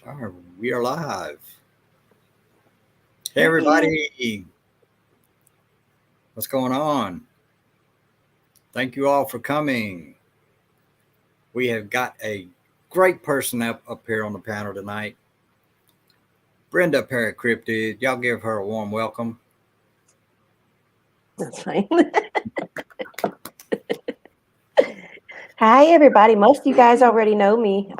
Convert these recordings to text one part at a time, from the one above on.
All right, we are live. Hey, Hey, everybody. What's going on? Thank you all for coming. We have got a great person up here on the panel tonight. Brenda Para-Cryptid. Y'all give her a warm welcome. that's fine. Hi, everybody. Most of you guys already know me.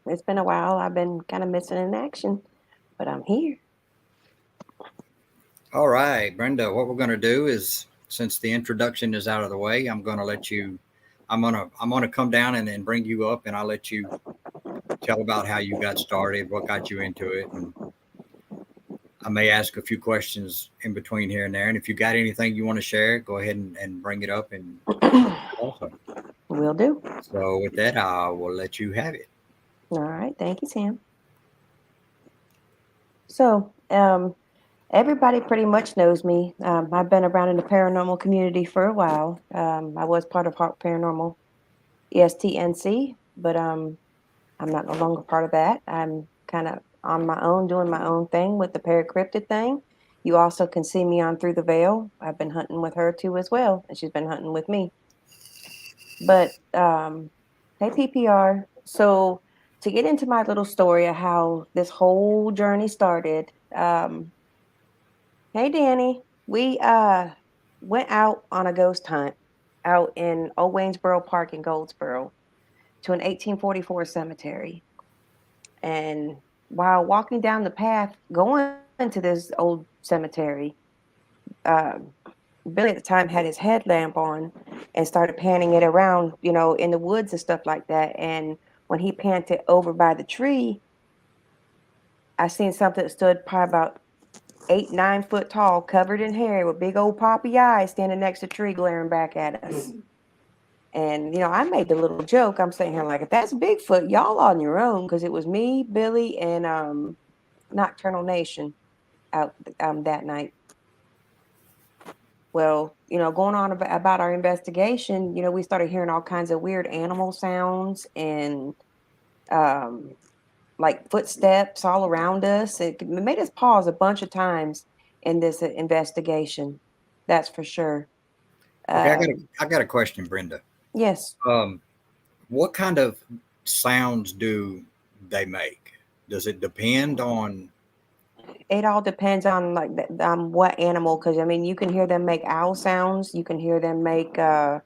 It's been a while. I've been kind of missing in action, but I'm here. All right, Brenda, what we're going to do is, since the introduction is out of the way, I'm going to let you, I'm going to come down and bring you up, and I'll let you tell about how you got started, what got you into it, and I may ask a few questions in between here and there. And if you got anything you want to share, go ahead and bring it up and also. Will do. So with that, I will let you have it. All right. Thank you, Sam. So, everybody pretty much knows me. I've been around in the paranormal community for a while. I was part of Hawk Paranormal ESTNC, but I'm not no longer part of that. I'm kind of on my own, doing my own thing with the Para-Cryptid thing. You also can see me on Through the Veil. I've been hunting with her too as well, and she's been hunting with me. But hey, PPR. So to get into my little story of how this whole journey started, hey, Danny, we went out on a ghost hunt out in Old Waynesboro Park in Goldsboro to an 1844 cemetery. And while walking down the path going to this old cemetery, um, Billy at the time had his headlamp on and started panning it around, in the woods and stuff like that. And when he panned it over by the tree, I seen something that stood probably about 8, 9 foot tall, covered in hair, with big old poppy eyes, standing next to the tree, glaring back at us. And I made the little joke. I'm saying here like, if that's Bigfoot, y'all on your own, because it was me, Billy, and Nocturnal Nation out that night. Well, going on about our investigation, we started hearing all kinds of weird animal sounds and um, like footsteps all around us. It made us pause a bunch of times in this investigation. That's for sure. Okay, Um, I got a question, Brenda. yes, Um, what kind of sounds do they make? Does it depend on? it all depends on like what animal, because I mean, you can hear them make owl sounds. You can hear them make hell,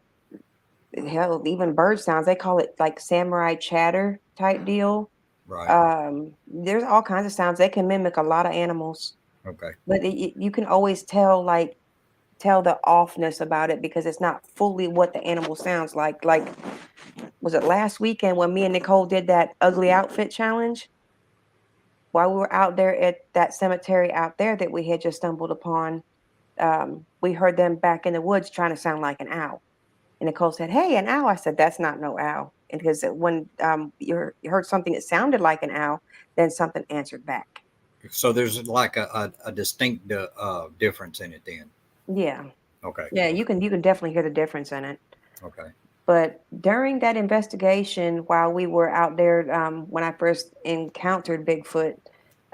even bird sounds. They call it like samurai chatter type deal. Right. There's all kinds of sounds. They can mimic a lot of animals, Okay. but you can always tell the offness about it because it's not fully what the animal sounds like. Like, was it last weekend when me and Nicole did that ugly outfit challenge? While we were out there at that cemetery out there that we had just stumbled upon, we heard them back in the woods trying to sound like an owl. And Nicole said, "Hey, an owl." I said, "That's not no owl." And because when you heard something that sounded like an owl, then something answered back. So there's like a distinct difference in it then. Yeah, Okay. yeah, Okay. you can definitely hear the difference in it. Okay. But during that investigation, while we were out there, when I first encountered Bigfoot,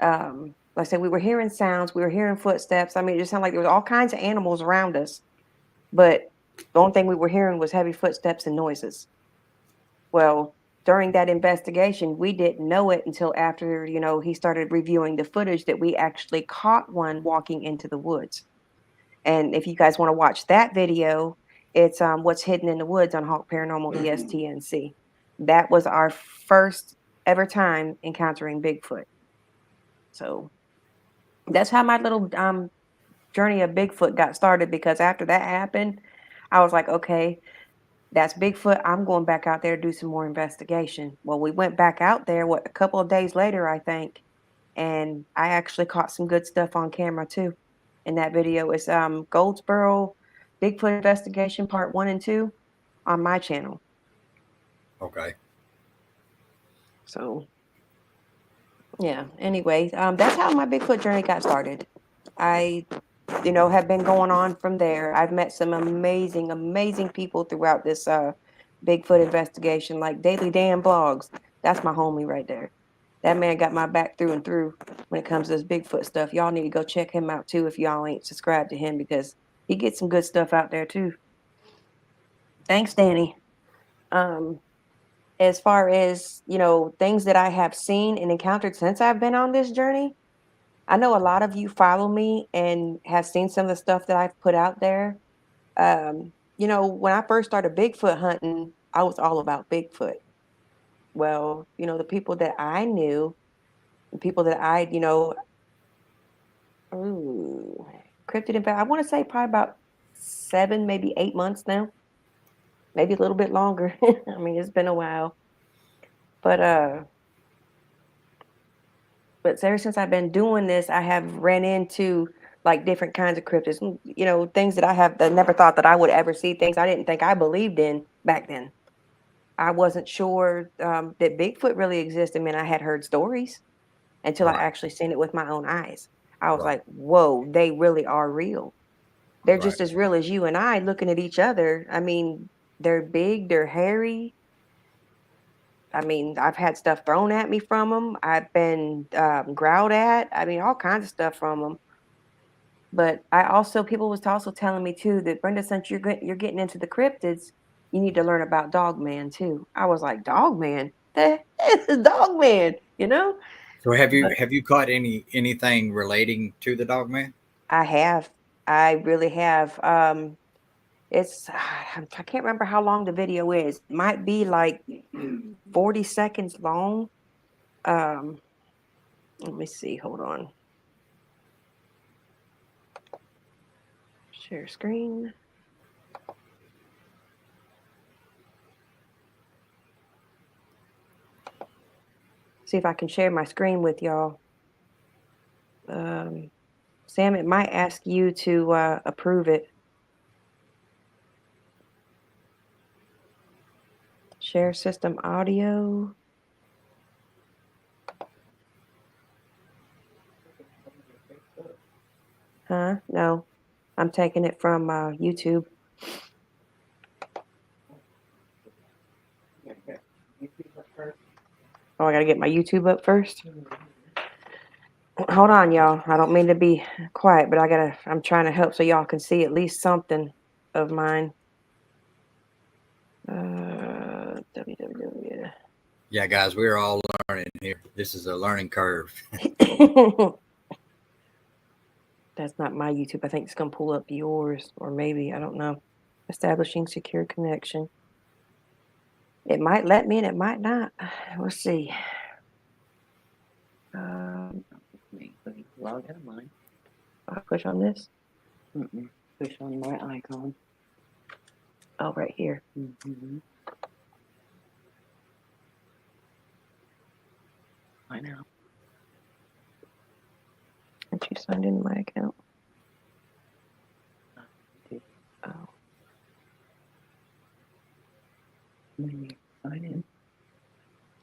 like I said, we were hearing sounds, we were hearing footsteps. I mean, it just sounded like there was all kinds of animals around us, but the only thing we were hearing was heavy footsteps and noises. Well, during that investigation, we didn't know it until after, he started reviewing the footage that we actually caught one walking into the woods. And if you guys want to watch that video, it's What's Hidden in the Woods on Hawk Paranormal ESTNC. That was our first ever time encountering Bigfoot. So that's how my little journey of Bigfoot got started, because after that happened, I was like, okay, that's Bigfoot. I'm going back out there to do some more investigation. Well, we went back out there, a couple of days later, I think, and I actually caught some good stuff on camera too. In that video, it's Goldsboro Bigfoot Investigation Part 1 and 2 on my channel. Okay. So yeah. Anyway, that's how my Bigfoot journey got started. I, have been going on from there. I've met some amazing, amazing people throughout this Bigfoot investigation, like Daily Dan Blogs. That's my homie right there. That man got my back through and through when it comes to this Bigfoot stuff. Y'all need to go check him out too if y'all ain't subscribed to him, because he gets some good stuff out there too. Thanks, Danny. As far as, things that I have seen and encountered since I've been on this journey, I know a lot of you follow me and have seen some of the stuff that I've put out there. When I first started Bigfoot hunting, I was all about Bigfoot. Well, the people that I knew, the people that ooh, cryptid impact, I want to say probably about 7, maybe 8 months now, maybe a little bit longer. I mean, it's been a while, but ever since I've been doing this, I have ran into like different kinds of cryptids, things that I never thought that I would ever see, things I didn't think I believed in back then. I wasn't sure that Bigfoot really existed. I mean, I had heard stories until I Right. actually seen it with my own eyes. I was Right. like, whoa, they really are real. They're Right. just as real as you and I looking at each other. I mean, they're big, they're hairy. I mean, I've had stuff thrown at me from them. I've been growled at. I mean, all kinds of stuff from them. But people was also telling me too that, Brenda, since you're getting into the cryptids, you need to learn about Dogman too. I was like, Dogman, the heck is Dogman, So But have you caught anything relating to the dog man? I have, I really have. It's I can't remember how long the video is. It might be like 40 seconds long. Um, Let me see. Hold on. Share screen. See if I can share my screen with y'all. Sam, it might ask you to approve it. Share system audio. Huh? No, I'm taking it from YouTube. Oh, I gotta get my YouTube up first. Hold on, y'all. I don't mean to be quiet, but I'm trying to help so y'all can see at least something of mine. www. Yeah, guys, we're all learning here. This is a learning curve. That's not my YouTube. I think it's gonna pull up yours, or maybe, I don't know. Establishing secure connection. It might let me and it might not. We'll see. Log out of mine. I'll push on this. Push on my icon. Oh, right here. I know. Aren't you signed into my account? Oh. When you sign in.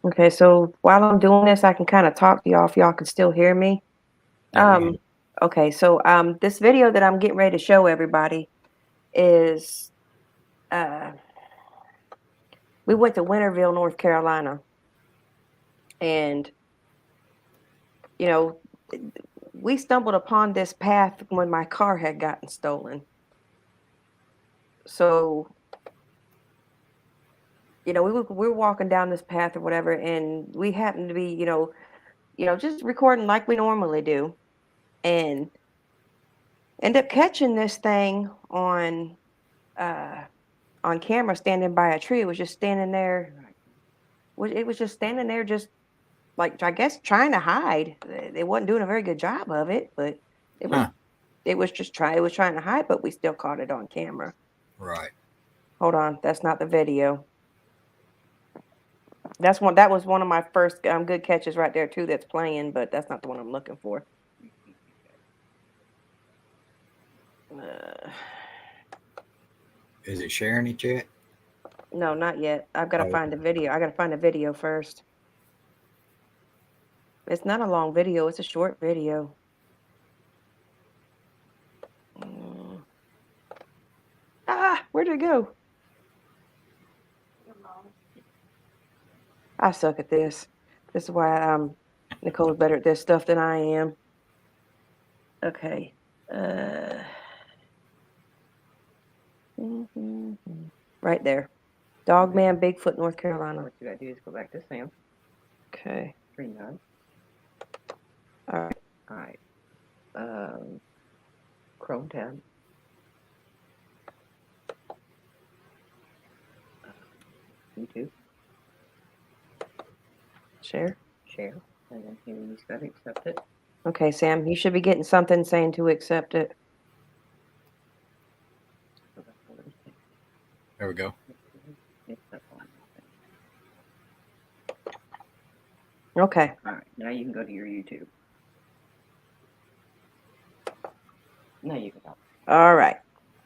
Okay, so while I'm doing this, I can kind of talk to y'all if y'all can still hear me. Yeah, we can. Okay, so this video that I'm getting ready to show everybody is we went to Winterville, North Carolina, and we stumbled upon this path when my car had gotten stolen. So we were walking down this path or whatever, and we happened to be just recording like we normally do, and end up catching this thing on camera standing by a tree. It was just standing there. It was just standing there, just like, I guess, trying to hide. They wasn't doing a very good job of it, but it was Huh. it was just trying. It was trying to hide, but we still caught it on camera. Right. Hold on, that's not the video. That was one of my first good catches right there too. That's playing, but that's not the one I'm looking for. Is it sharing it yet? No, not yet. I've got to Oh, find the video. I got to find the video first. It's not a long video. It's a short video. Where'd it go? I suck at this. This is why Nicole's better at this stuff than I am. Okay. Right there. Dogman, Bigfoot, North Carolina. What you gotta do is go back to Sam. Okay. StreamYard. All right. All right. Chrome tab. YouTube. Share. Share. And then here you just gotta accept it. Okay, Sam, you should be getting something saying to accept it. So that's what it is. There we go. Accept one. Okay. All right. Now you can go to your YouTube. Now you can go. All right.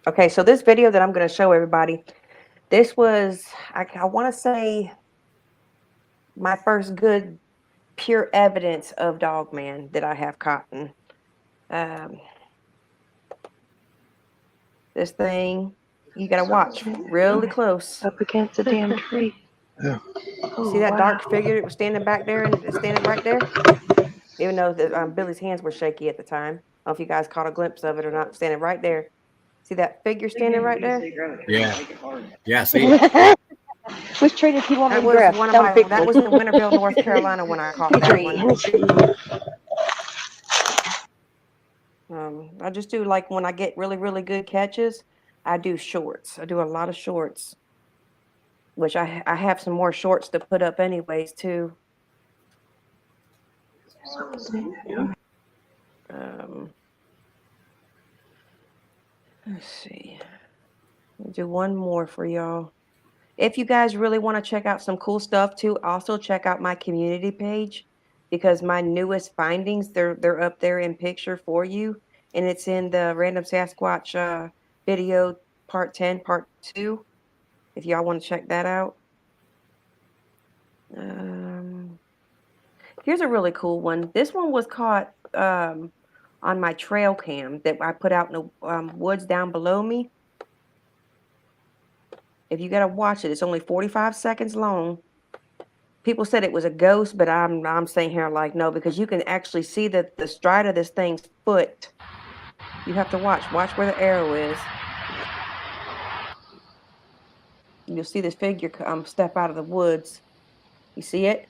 Okay, so this video that I'm going to show everybody, this was, I want to say, my first good, pure evidence of Dogman that I have caught. This thing, you got to watch really close. Up against a damn tree. Yeah. See that dark figure that was standing back there and standing right there? Even though Billy's hands were shaky at the time. I don't know if you guys caught a glimpse of it or not. Standing right there. See that figure standing right there? Yeah. Yeah. See it? Which tree did he want me That to was grab? one of That my. big That one. was in Winterville, North Carolina, when I caught that one. I just do, like, when I get really, really good catches, I do shorts. I do a lot of shorts, which I have some more shorts to put up anyways too. Let's see. I'll do one more for y'all. If you guys really want to check out some cool stuff too, also check out my community page, because my newest findings, they're up there in picture for you, and it's in the Random Sasquatch video part 10, part 2, if y'all want to check that out. Here's a really cool one. This one was caught on my trail cam that I put out in the woods down below me. If you gotta watch it, it's only 45 seconds long. People said it was a ghost, but I'm saying here like no, because you can actually see the stride of this thing's foot. You have to watch where the arrow is. You'll see this figure step out of the woods. You see it?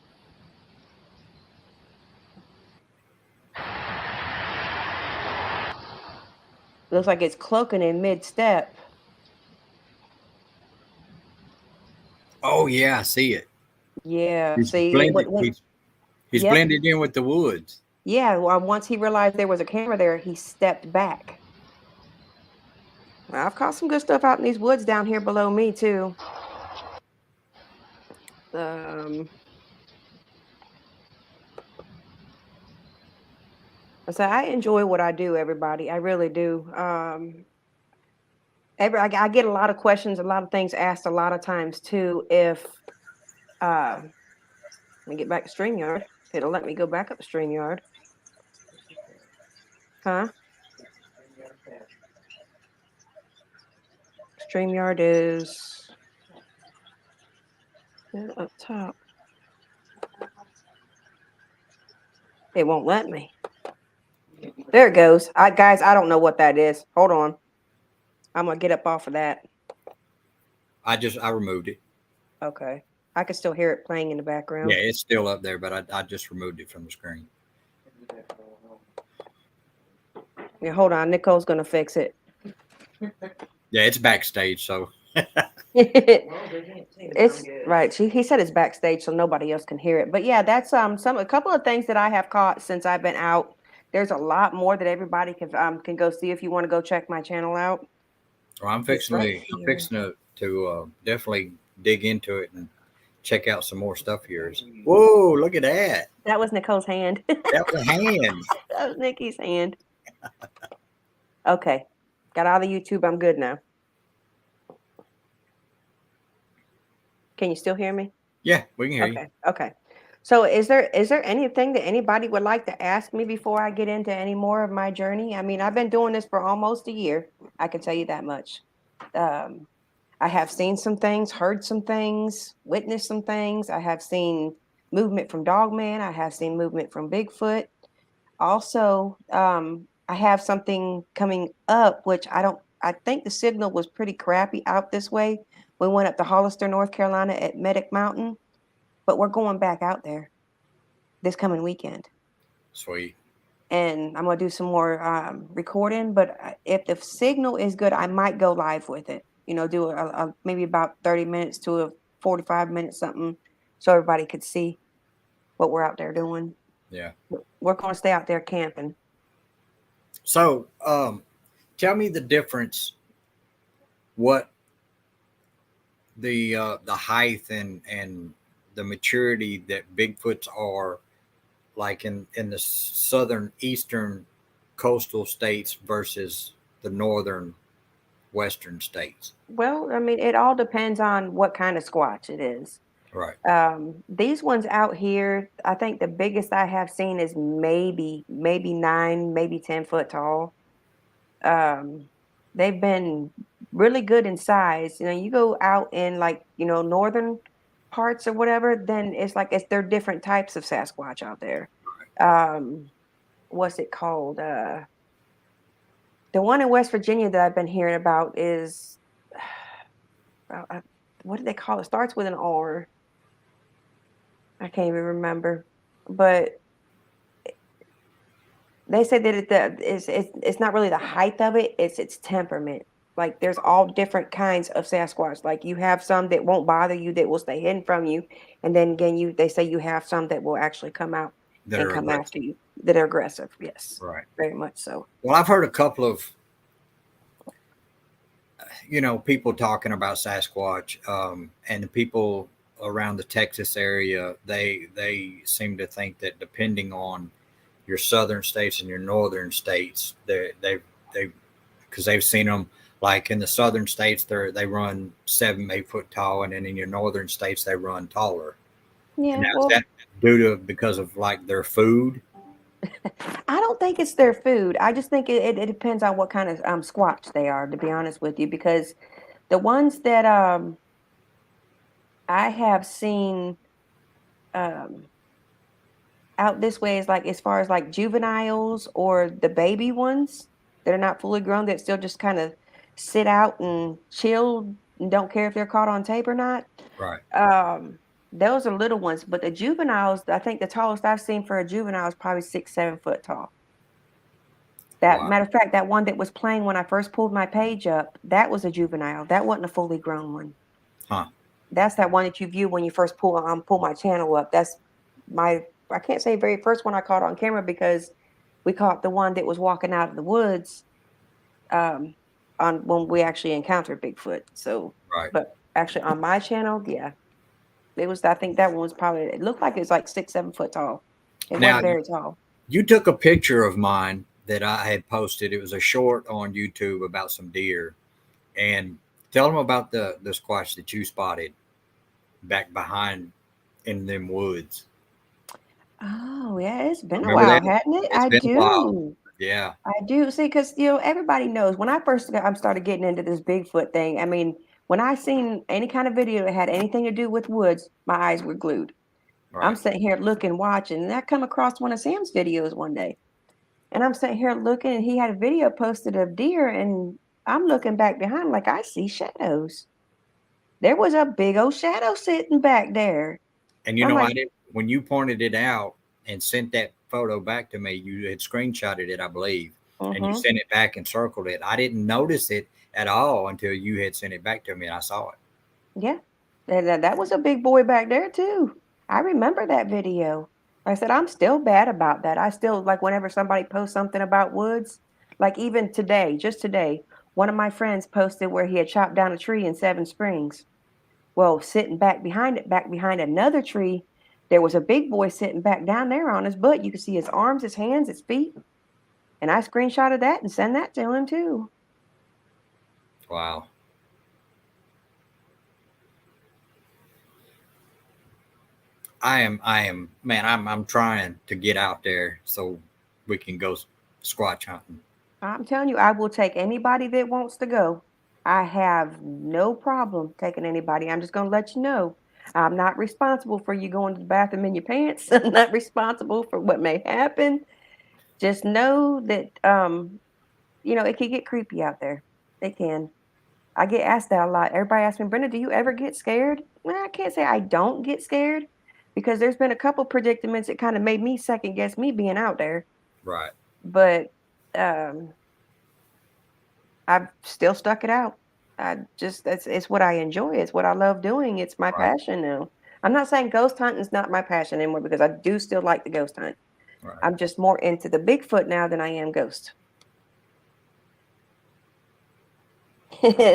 Looks like it's cloaking in mid-step. Oh yeah, I see it. Yeah. He's See, blended. He's Yep. blended in with the woods. Yeah. Well, once he realized there was a camera there, he stepped back. I've caught some good stuff out in these woods down here below me too. So I enjoy what I do, everybody. I really do. I get a lot of questions, a lot of things asked a lot of times too. If let me get back to StreamYard. It'll let me go back up to StreamYard. Huh? StreamYard is up top. It won't let me. There it goes. Guys, I don't know what that is. Hold on. I'm gonna get up off of that. I removed it. Okay. I can still hear it playing in the background. Yeah, it's still up there, but I just removed it from the screen. Yeah, hold on. Nicole's gonna fix it. Yeah, it's backstage, so It's right. He said it's backstage, so nobody else can hear it. But yeah, that's a couple of things that I have caught since I've been out. There's a lot more that everybody can go see if you want to go check my channel out. well, I'm fixing to definitely dig into it and check out some more stuff here. Whoa, look at that! That was Nicole's hand. That was a hand. That was Nikki's hand. Okay, got out of YouTube. I'm good now. Can you still hear me? Yeah, we can hear you. Okay. So is there anything that anybody would like to ask me before I get into any more of my journey? I mean, I've been doing this for almost a year. I can tell you that much. I have seen some things, heard some things, witnessed some things. I have seen movement from Dogman. I have seen movement from Bigfoot. Also, I have something coming up, which I think the signal was pretty crappy out this way. We went up to Hollister, North Carolina at Medic Mountain, but we're going back out there this coming weekend. Sweet. And I'm going to do some more recording, but if the signal is good, I might go live with it. Do maybe about 30 minutes to a 45 minutes something so everybody could see what we're out there doing. Yeah. We're going to stay out there camping. So, tell me the difference. What the height and the maturity that Bigfoots are like in the southern eastern coastal states versus the northern western states. Well, I mean, it all depends on what kind of squatch it is. Right. These ones out here, I think the biggest I have seen is maybe 9, maybe 10 foot tall. They've been really good in size. You go out in like, northern parts or whatever, then they're different types of Sasquatch out there. What's it called? The one in West Virginia that I've been hearing about is, what do they call it? Starts with an R. I can't even remember, but they say that it's not really the height of it; it's its temperament. Like there's all different kinds of Sasquatch. Like you have some that won't bother you, that will stay hidden from you, and then again, they say you have some that will actually come out and come after you, that are aggressive. Yes, right, very much so. Well, I've heard a couple of people talking about Sasquatch, and the people around the Texas area, they seem to think that depending on your southern states and your northern states, they because they've seen them like in the southern states they run 7-8 foot tall, and then in your northern states they run taller. Yeah, now, well, is that because of like their food? I don't think it's their food. I just think it depends on what kind of squatch they are, to be honest with you, because the ones that I have seen out this way is like as far as like juveniles or the baby ones that are not fully grown, that still just kind of sit out and chill and don't care if they're caught on tape or not. Right. Those are little ones, but the juveniles, I think the tallest I've seen for a juvenile is probably 6-7 foot tall. That Wow. matter of fact, that one that was playing when I first pulled my page up, that was a juvenile. That wasn't a fully grown one. Huh. That's that one that you view when you first pull my channel up. That's I can't say very first one I caught on camera, because we caught the one that was walking out of the woods on when we actually encountered Bigfoot. So, Right. but actually on my channel, yeah, it was. I think that one was probably. It looked like it was like 6-7 foot tall. It Now, wasn't very tall. You took a picture of mine that I had posted. It was a short on YouTube about some deer, and tell them about the squatch that you spotted back behind in them woods. Oh yeah, it's been a Remember while, that? hasn't it? It's I been a while. do. Yeah. I do. See, because everybody knows when I first started getting into this Bigfoot thing. I mean, when I seen any kind of video that had anything to do with woods, my eyes were glued. I'm Right. sitting here looking, watching, and I come across one of Sam's videos one day, and I'm sitting here looking, and he had a video posted of deer, and I'm looking back behind like I see shadows. There was a big old shadow sitting back there. And I'm like, I did when you pointed it out and sent that photo back to me. You had screenshotted it, I believe, and you sent it back and circled it. I didn't notice it at all until you had sent it back to me, and I saw it. yeah, that was a big boy back there too. I remember that video. Like I said, I'm still bad about that. I still like whenever somebody posts something about woods, like even today, just today, one of my friends posted where he had chopped down a tree in Seven Springs. Well, sitting back behind another tree, there was a big boy sitting back down there on his butt. You could see his arms, his hands, his feet. And I screenshotted that and sent that to him too. Wow. I am, man, I'm trying to get out there so we can go squatch hunting. I'm telling you, I will take anybody that wants to go. I have no problem taking anybody. I'm just going to let you know. I'm not responsible for you going to the bathroom in your pants. I'm not responsible for what may happen. Just know that, it can get creepy out there. It can. I get asked that a lot. Everybody asks me, Brenda, do you ever get scared? Well, I can't say I don't get scared because there's been a couple predicaments that kind of made me second guess me being out there. Right. But um, I've still stuck it out. It's what I enjoy. It's what I love doing. It's my Right. passion now. I'm not saying ghost hunting is not my passion anymore because I do still like the ghost hunt. Right. I'm just more into the Bigfoot now than I am ghost.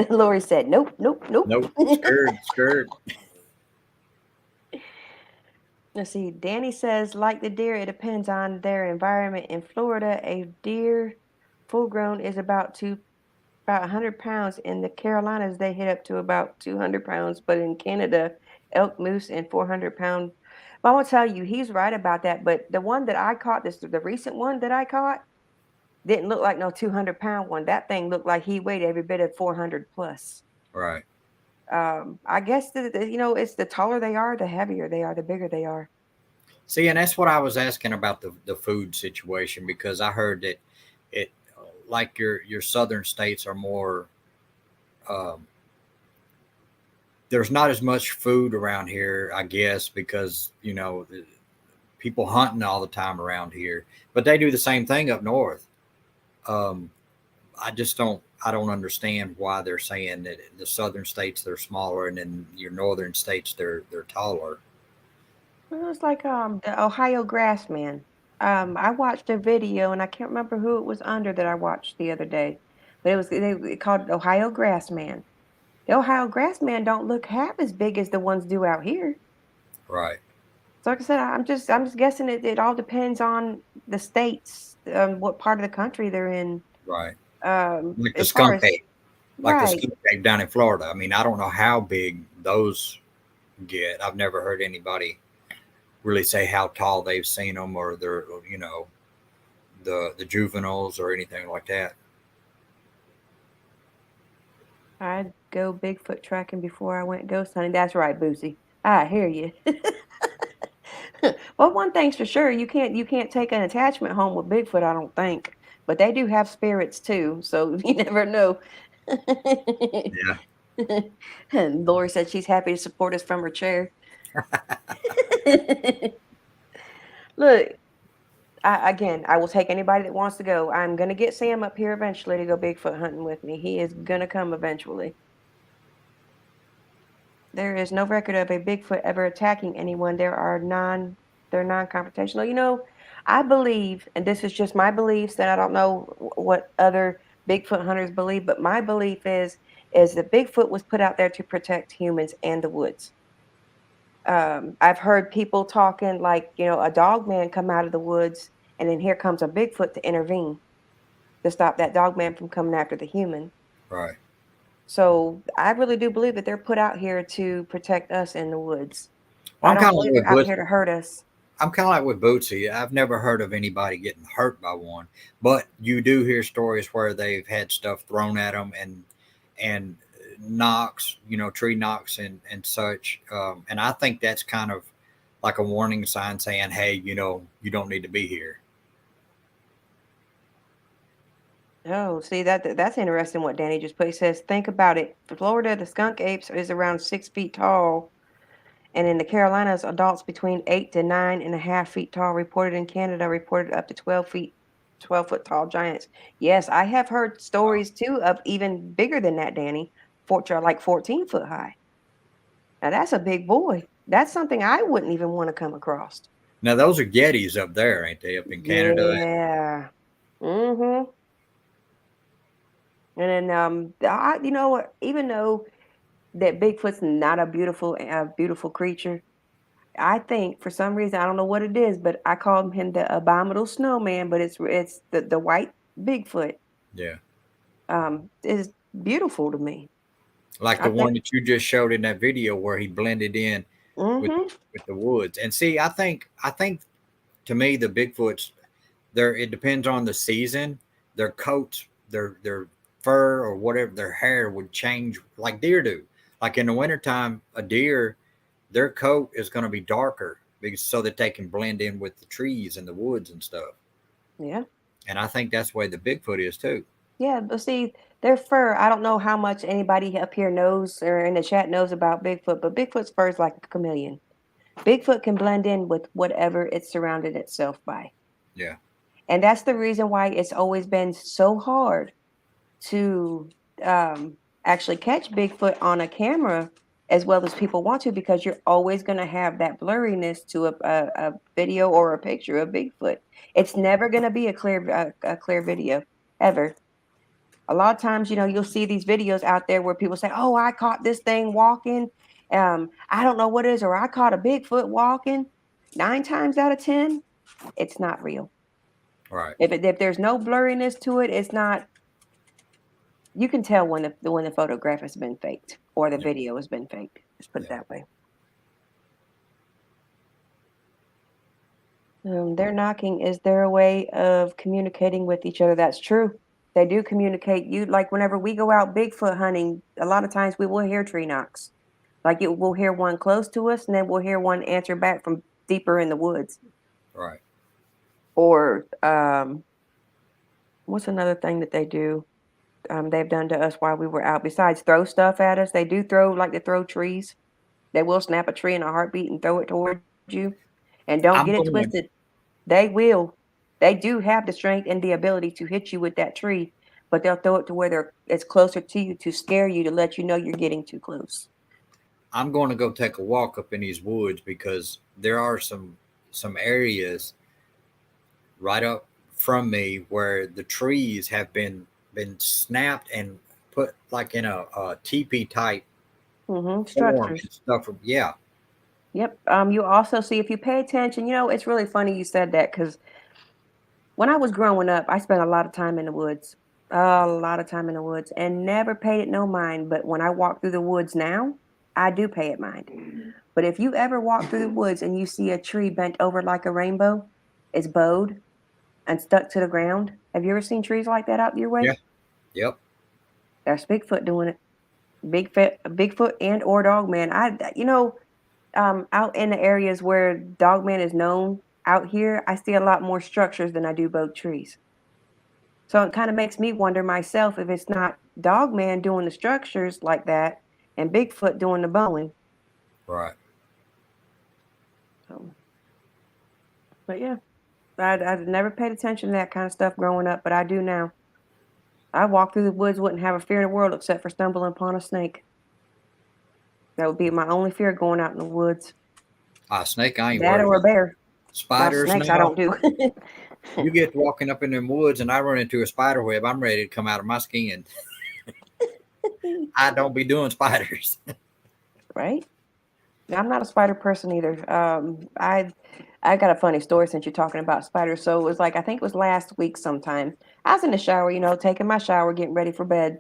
Lori said, nope, nope, nope. Nope. Scared. Let's see. Danny says, like the deer, it depends on their environment. In Florida, a deer full grown is about 100 pounds. In the Carolinas, they hit up to about 200 pounds. But in Canada, elk, moose, and 400-pound. Well, I will tell you, he's right about that. But the one that I caught, the recent one that I caught, didn't look like no 200-pound one. That thing looked like he weighed every bit of 400 plus. Right. I guess it's the taller they are, the heavier they are, the bigger they are. See, and that's what I was asking about the food situation, because I heard that it, like your southern states are more, um, there's not as much food around here, I guess, because people hunting all the time around here, but they do the same thing up north. Um, I don't understand why they're saying that the southern states they're smaller, and then your northern states they're taller. Well, it's like the Ohio Grassman. I watched a video and I can't remember who it was under that I watched the other day, but they called it Ohio Grassman. The Ohio Grassman don't look half as big as the ones do out here. Right. So like I said, I'm just guessing it all depends on the states, what part of the country they're in. Right. Like the As far skunk as ape, like the right. skunk ape down in Florida. I mean, I don't know how big those get. I've never heard anybody really say how tall they've seen them, or they're the juveniles or anything like that. I'd go Bigfoot tracking before I went ghost hunting. That's right, Boosie. I hear you. Well, one thing's for sure, you can't take an attachment home with Bigfoot, I don't think. But they do have spirits too, so you never know. Yeah. And Lori said she's happy to support us from her chair. Look, I will take anybody that wants to go. I'm gonna get Sam up here eventually to go Bigfoot hunting with me. He is gonna come eventually. There is no record of a Bigfoot ever attacking anyone. They're non-confrontational. I believe, and this is just my beliefs, and I don't know what other Bigfoot hunters believe, but my belief is that Bigfoot was put out there to protect humans and the woods. I've heard people talking like, a dog man come out of the woods, and then here comes a Bigfoot to intervene to stop that dog man from coming after the human. Right. So I really do believe that they're put out here to protect us in the woods. Well, I don't believe they're out here to hurt us. I'm kind of like with Bootsy. I've never heard of anybody getting hurt by one, but you do hear stories where they've had stuff thrown at them, and knocks, tree knocks and such. And I think that's kind of like a warning sign saying, hey, you don't need to be here. Oh, see that's interesting what Danny just put. He says, think about it. In Florida, the skunk apes is around 6 feet tall, and in the Carolinas, adults between 8 to 9.5 feet tall. Reported in Canada, reported up to 12 foot tall giants. Yes, I have heard stories too of even bigger than that, Danny. Like 14 foot high. Now that's a big boy. That's something I wouldn't even want to come across. Now those are Yetis up there, ain't they? Up in Canada. Yeah. Mm-hmm. And then even though that Bigfoot's not a beautiful creature, I think for some reason, I don't know what it is, but I call him the abominable snowman, but it's the white Bigfoot. Yeah. Is beautiful to me. Like I the one think. that you just showed in that video where he blended in with Mm-hmm. with the woods. And see, I think to me the Bigfoots, there it depends on the season. Their coats, their fur or whatever, their hair would change like deer do. Like in the wintertime, a deer their coat is going to be darker because so that they can blend in with the trees and the woods and stuff. Yeah. And I think that's the way the Bigfoot is too. Yeah, but see, their fur, I don't know how much anybody up here knows or in the chat knows about Bigfoot, but Bigfoot's fur is like a chameleon. Bigfoot can blend in with whatever it's surrounded itself by. Yeah. And that's the reason why it's always been so hard to actually catch Bigfoot on a camera as well as people want to, because you're always going to have that blurriness to a video or a picture of Bigfoot. It's never going to be a clear video ever. A lot of times, you'll see these videos out there where people say, "Oh, I caught this thing walking. I don't know what it is," or "I caught a Bigfoot walking." 9 times out of 10, it's not real. Right. If there's no blurriness to it, it's not. You can tell when the photograph has been faked or the video has been faked. Let's put it that way. They're knocking. Is there a way of communicating with each other? That's true. They do communicate. Like whenever we go out Bigfoot hunting, a lot of times we will hear tree knocks. Like we'll hear one close to us, and then we'll hear one answer back from deeper in the woods. Right. Or what's another thing that they do? They've done to us while we were out. Besides throw stuff at us, they do throw trees. They will snap a tree in a heartbeat and throw it towards you. And don't get it twisted. They will. They do have the strength and the ability to hit you with that tree, but they'll throw it to where it's closer to you to scare you, to let you know you're getting too close. I'm going to go take a walk up in these woods because there are some areas right up from me where the trees have been snapped and put like in a teepee type form Structures. and stuff. Yeah. Yep. You also see, if you pay attention, it's really funny you said that, because when I was growing up, I spent a lot of time in the woods, and never paid it no mind. But when I walk through the woods now, I do pay it mind. But if you ever walk through the woods and you see a tree bent over like a rainbow, it's bowed and stuck to the ground. Have you ever seen trees like that out your way? Yeah. Yep. That's Bigfoot doing it. Bigfoot and or Dogman. Out in the areas where Dogman is known, out here, I see a lot more structures than I do both trees. So it kind of makes me wonder myself if it's not Dogman doing the structures like that and Bigfoot doing the bowing. Right. So, but yeah, I've never paid attention to that kind of stuff growing up, but I do now. I walk through the woods, wouldn't have a fear in the world except for stumbling upon a snake. That would be my only fear going out in the woods. A snake, I ain't That worried or a about. bear. Spiders, Snakes, now, I don't do. You get walking up in them woods and I run into a spider web, I'm ready to come out of my skin. I don't be doing spiders. Right? I'm not a spider person either. I got a funny story since you're talking about spiders. So it was like, I think it was last week sometime. I was in the shower, taking my shower, getting ready for bed.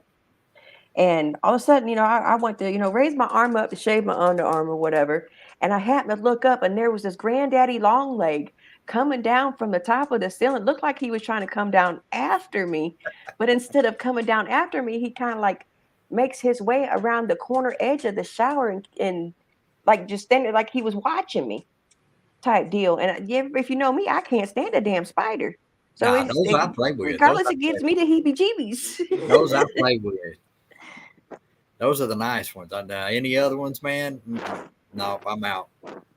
And all of a sudden, I went to, raise my arm up to shave my underarm or whatever. And I happened to look up, and there was this granddaddy long leg coming down from the top of the ceiling. It looked like he was trying to come down after me. But instead of coming down after me, he kind of like makes his way around the corner edge of the shower and like just standing like he was watching me type deal. And if you know me, I can't stand a damn spider. So Nah, those I play with. regardless, it gives me the heebie-jeebies. Those I play with. Those are the nice ones. Any other ones, man? No, I'm out.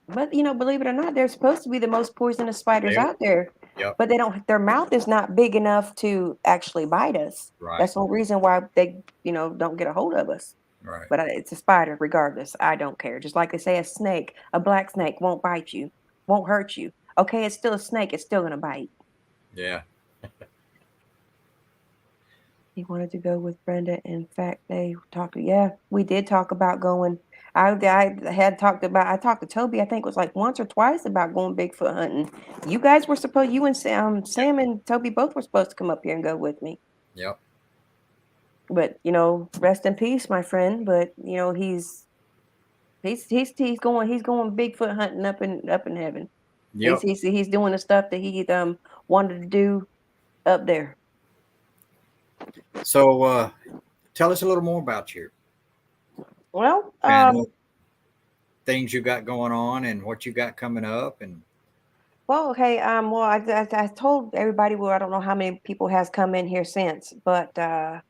But believe it or not, they're supposed to be the most poisonous spiders out there. Yep. But their mouth is not big enough to actually bite us. Right. That's the reason why they, don't get a hold of us. Right. But it's a spider regardless. I don't care. Just like they say, a snake, a black snake won't bite you, won't hurt you. Okay, it's still a snake. It's still going to bite. Yeah. He wanted to go with Brenda. In fact, they talked. Yeah, we did talk about going. I talked to Toby, I think it was like once or twice, about going Bigfoot hunting. You guys were supposed, you and Sam and Toby both were supposed to come up here and go with me. Yep. But rest in peace, my friend. But he's going Bigfoot hunting up in heaven. Yep. He's doing the stuff that he wanted to do up there. So tell us a little more about you. Well, things you got going on and what you got coming up. And Well, okay. Well, I told everybody. Well, I don't know how many people has come in here since, but I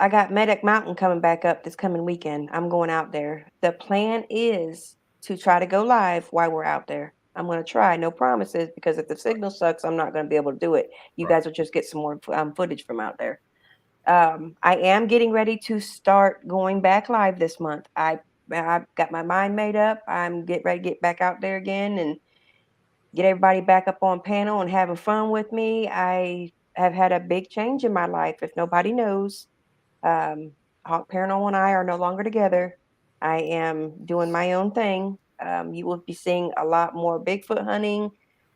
got Medic Mountain coming back up this coming weekend. I'm going out there. The plan is to try to go live while we're out there. I'm going to try. No promises, because if the signal sucks, I'm not going to be able to do it. You right, guys will just get some more footage from out there. I am getting ready to start going back live this month. I've got my mind made up. I'm getting ready to get back out there again and get everybody back up on panel and having fun with me. I have had a big change in my life. If nobody knows, um, Hawk Paranormal and I are no longer together. I am doing my own thing. You will be seeing a lot more Bigfoot hunting,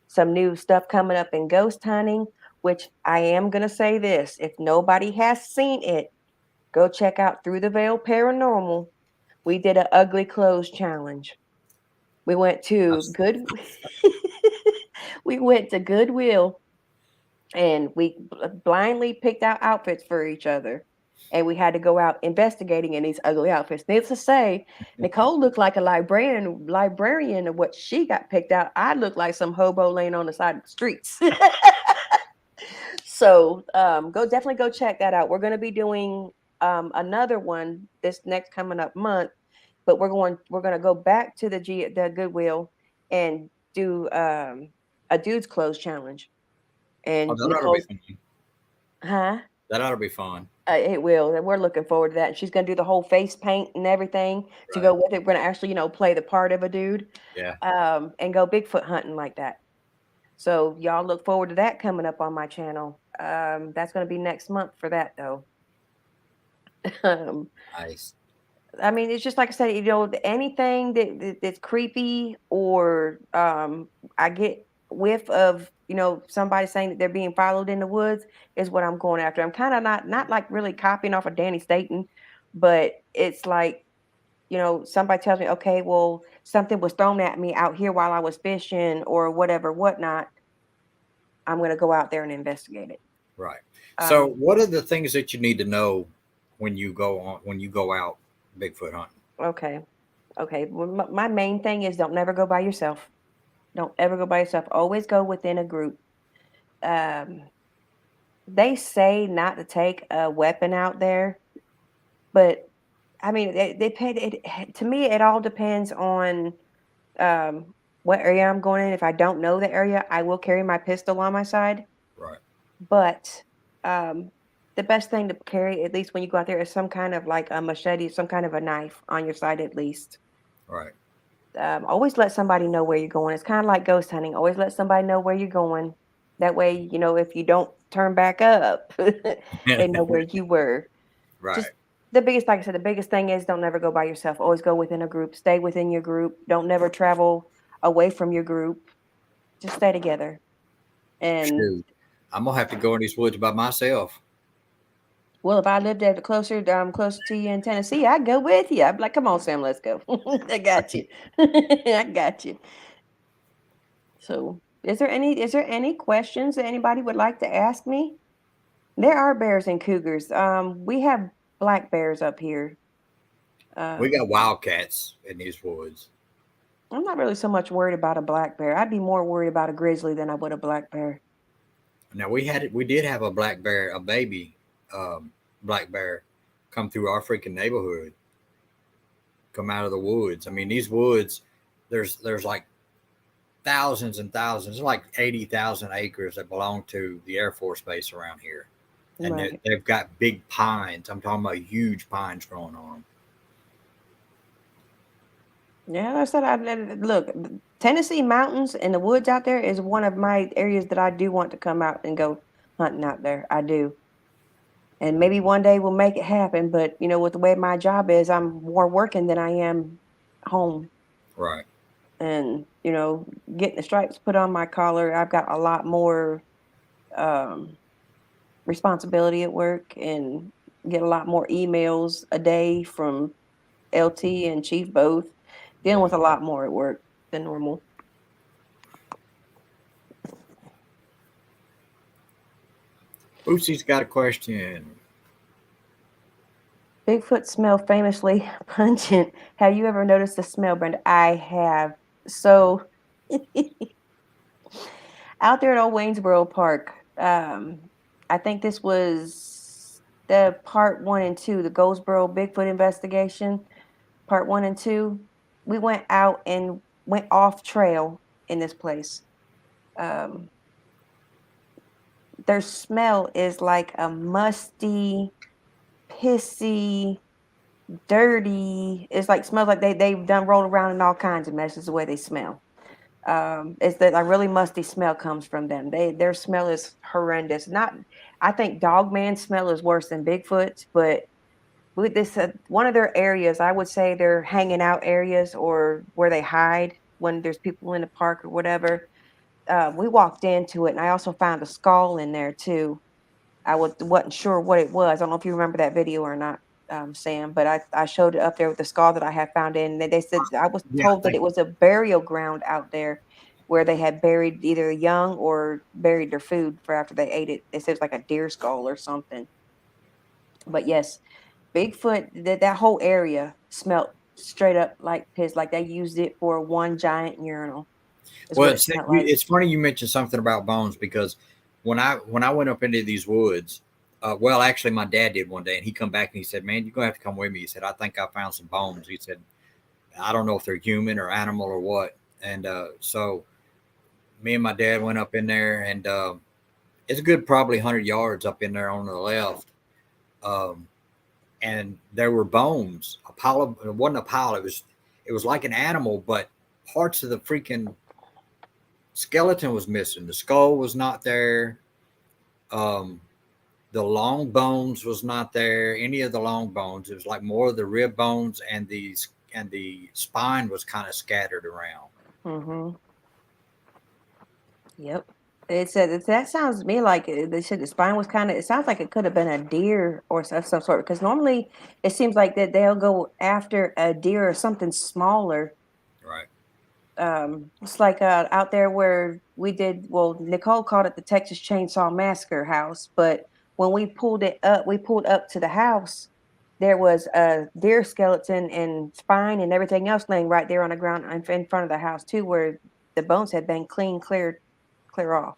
some new stuff coming up in ghost hunting, which I am going to say this. If nobody has seen it, go check out Through the Veil Paranormal. We did an ugly clothes challenge. We went to I've- good we went to Goodwill and we blindly picked out outfits for each other. And we had to go out investigating in these ugly outfits. Needless to say, Nicole looked like a librarian of what she got picked out. I looked like some hobo laying on the side of the streets. So definitely go check that out. We're going to be doing another one this next coming up month, but we're going to go back to the Goodwill and do a dude's clothes challenge. oh, And that ought to be Nicole's, fun. huh? That ought to be fun. It will, and we're looking forward to that. And she's going to do the whole face paint and everything to Right. go with it. We're going to actually, play the part of a dude, Yeah. and go Bigfoot hunting like that. So y'all look forward to that coming up on my channel. That's going to be next month for that though. um, Nice. I mean, it's just like I said, anything that's creepy or I get whiff of, somebody saying that they're being followed in the woods is what I'm going after. I'm kind of not like really copying off of Danny Staten, but it's like, somebody tells me, okay, well, something was thrown at me out here while I was fishing or whatever, whatnot. I'm going to go out there and investigate it. Right. So, Um, what are the things that you need to know when you go out Bigfoot hunting? okay. Okay. Well, my main thing is don't never go by yourself. Don't ever go by yourself. Always go within a group. Um, they say not to take a weapon out there, but I mean, to me, it all depends on what area I'm going in. If I don't know the area, I will carry my pistol on my side. Right. But um, the best thing to carry, at least when you go out there, is some kind of like a machete, some kind of a knife on your side at least. Right. Always let somebody know where you're going. It's kind of like ghost hunting. Always let somebody know where you're going. That way, if you don't turn back up, they know where you were. Just Right. like I said, the biggest thing is don't never go by yourself. Always go within a group. Stay within your group. Don't never travel away from your group. Just stay together. And Shoot. I'm gonna have to go in these woods by myself. well, if I lived there closer to you in Tennessee, I'd go with you. I'd be like, come on, Sam, let's go. I got you. I got you. So, is there any questions that anybody would like to ask me? There are bears and cougars. We have black bears up here. We got Um, wildcats in these woods. I'm not really so much worried about a black bear. I'd be more worried about a grizzly than I would a black bear. Now we did have a black bear, a baby black bear, come through our freaking neighborhood, come out of the woods. I mean, these woods, there's like thousands and thousands, like 80,000 acres that belong to the Air Force Base around here, and Right. they've got big pines. I'm talking about huge pines growing on them. Yeah, I said look, Tennessee mountains and the woods out there is one of my areas that I do want to come out and go hunting out there. I do. And maybe one day we'll make it happen. But with the way my job is, I'm more working than I am home. Right. And getting the stripes put on my collar, I've got a lot more um, responsibility at work and get a lot more emails a day from LT and Chief both, dealing Yeah. with a lot more at work than normal. Boosie's got a question. Bigfoot smell famously pungent. Have you ever noticed the smell, Brenda? I have. So out there at Old Waynesboro Park, I think this was the part 1 and 2, the Goldsboro Bigfoot investigation, part 1 and 2. We went out and went off trail in this place. Um, their smell is like a musty, pissy, dirty. It's like smells like they've done rolled around in all kinds of messes the way they smell. It's that a really musty smell comes from them. Their smell is horrendous. Not, I think Dogman smell is worse than Bigfoot's, but with this one of their areas, I would say they're hanging out areas or where they hide when there's people in the park or whatever. We walked into it, and I also found a skull in there too. Wasn't sure what it was. I don't know if you remember that video or not, Sam, but I showed it up there with the skull that I had found in. They said I was Yeah, told that it was a burial ground out there where they had buried either young or buried their food for after they ate it. They said it was like a deer skull or something. But yes, Bigfoot, that whole area smelled straight up like piss, like they used it for one giant urinal. Is what well, it smelled like. it's funny you mentioned something about bones because when I went up into these woods, well, actually, my dad did one day, and he come back and he said, "Man, you're gonna have to come with me." He said, "I think I found some bones." He said, "I don't know if they're human or animal or what." And so me and my dad went up in there, and it's a good probably 100 yards up in there on the left. Um, and there were bones. A pile of it wasn't a pile. It was like an animal, but parts of the freaking skeleton was missing. The skull was not there. Um, the long bones was not there. Any of the long bones. It was like more of the rib bones and the spine was kind of scattered around. Mm-hmm. Yep. It said that sounds to me like they said the spine was kind of. It sounds like it could have been a deer or some sort. Because normally it seems like that they'll go after a deer or something smaller. Right. It's like out there where we did. Well, Nicole called it the Texas Chainsaw Massacre house, but when we pulled up to the house. There was a deer skeleton and spine and everything else laying right there on the ground in front of the house too, where the bones had been clear off.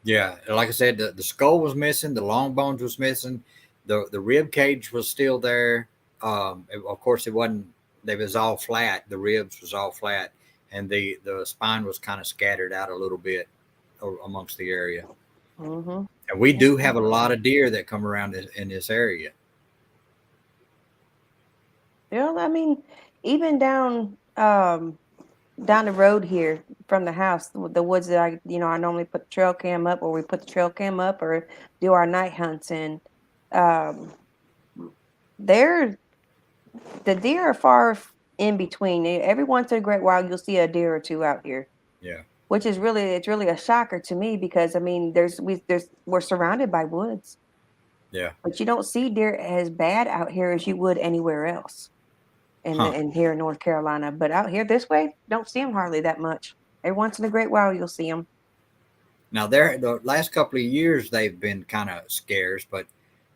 Yeah. Like I said, the skull was missing. The long bones was missing. The rib cage was still there. Of course, it wasn't. They was all flat. The ribs was all flat, and the spine was kind of scattered out a little bit amongst the area. Mm-hmm. And we do have a lot of deer that come around in this area. I mean, even down the road here from the house, the woods that I normally put the trail cam up, or we put the trail cam up, or do our night hunts in. Um, there, the deer are far in between. Every once in a great while, you'll see a deer or two out here, Yeah. which is really a shocker to me because I mean, we're surrounded by woods, Yeah. but you don't see deer as bad out here as you would anywhere else. Huh. In here in North Carolina. But out here this way, don't see them hardly that much. Every once in a great while, you'll see them. Now, the last couple of years they've been kind of scarce, but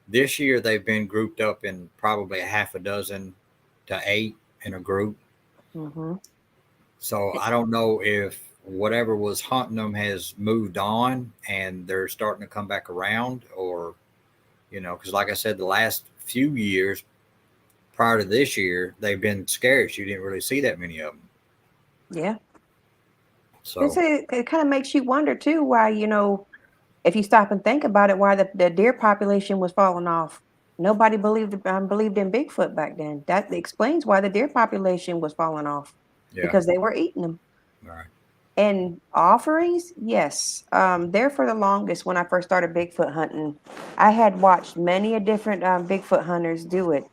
this year they've been grouped up in probably a half a dozen to 8 in a group. Mm-hmm. So I don't know if whatever was hunting them has moved on and they're starting to come back around, or because like I said, the last few years prior to this year they've been scarce. You didn't really see that many of them. Yeah. So It kind of makes you wonder too why, if you stop and think about it, why the deer population was falling off. Nobody believed in Bigfoot back then. That explains why the deer population was falling off yeah. because they were eating them. All right. And offerings, yes. There for the longest when I first started Bigfoot hunting, I had watched many a different Bigfoot hunters do it.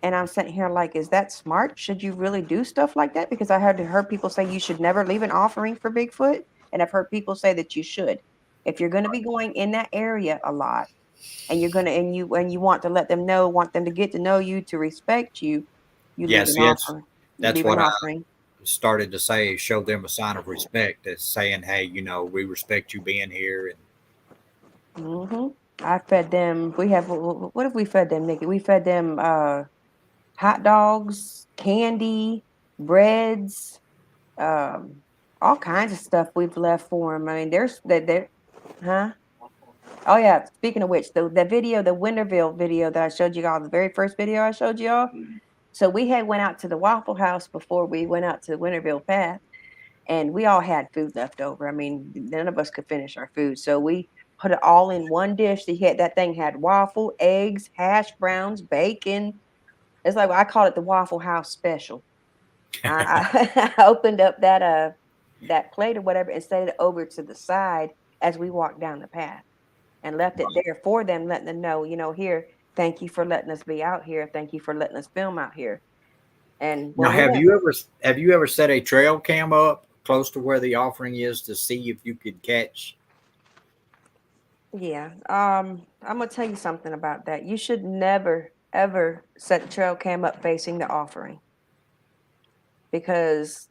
And I'm sitting here like, is that smart? Should you really do stuff like that? Because I heard people say you should never leave an offering for Bigfoot, and I've heard people say that you should. If you're going to be going in that area a lot, and you're going to and you want to let them know, want them to get to know you, to respect you, you Yeah. leave an See, that's offering. You that's leave an what I offering. started to say. Show them a sign of respect. That's saying, hey, we respect you being here. And Mm-hmm. I fed them. What have we fed them, Nikki? We fed them hot dogs, candy, breads, all kinds of stuff we've left for them. I mean, there's that there, huh? Oh yeah. Speaking of which, the video, the Winterville video that I showed you all, the very first video I showed you all. So we had went out to the Waffle House before we went out to Winterville Path, and we all had food left over. I mean, none of us could finish our food, so we put it all in one dish. That thing had waffle, eggs, hash browns, bacon. It's like I call it the Waffle House special. I opened up that plate or whatever and set it over to the side as we walked down the path and left it there for them, letting them know, here, thank you for letting us be out here. Thank you for letting us film out here. And Now, when we have you ever set a trail cam up close to where the offering is to see if you could catch? yeah, I'm gonna tell you something about that. You should never ever set the trail cam up facing the offering, because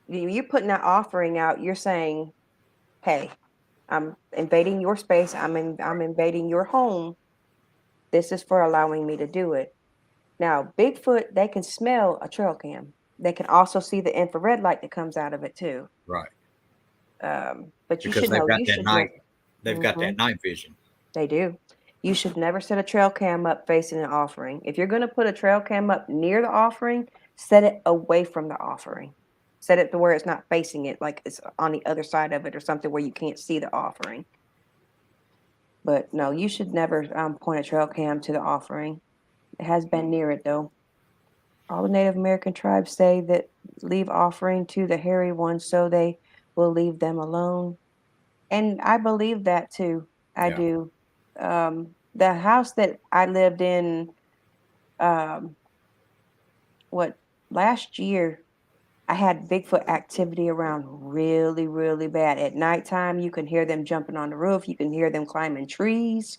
you're putting that offering out. You're saying, hey, I'm invading your space. I'm invading your home. This is for allowing me to do it. Now, Bigfoot, they can smell a trail cam. They can also see the infrared light that comes out of it too. Right. But you Because should know. You should know. they've got that night vision. They do. You should never set a trail cam up facing an offering. If you're going to put a trail cam up near the offering, set it away from the offering. Set it to where it's not facing it, like it's on the other side of it or something where you can't see the offering. But no, you should never point a trail cam to the offering. It has been near it though. All the Native American tribes say that leave offering to the hairy ones so they will leave them alone. And I believe that too. I Yeah. do. The house that I lived in, um, last year, I had Bigfoot activity around really, really bad. At nighttime, you can hear them jumping on the roof. You can hear them climbing trees.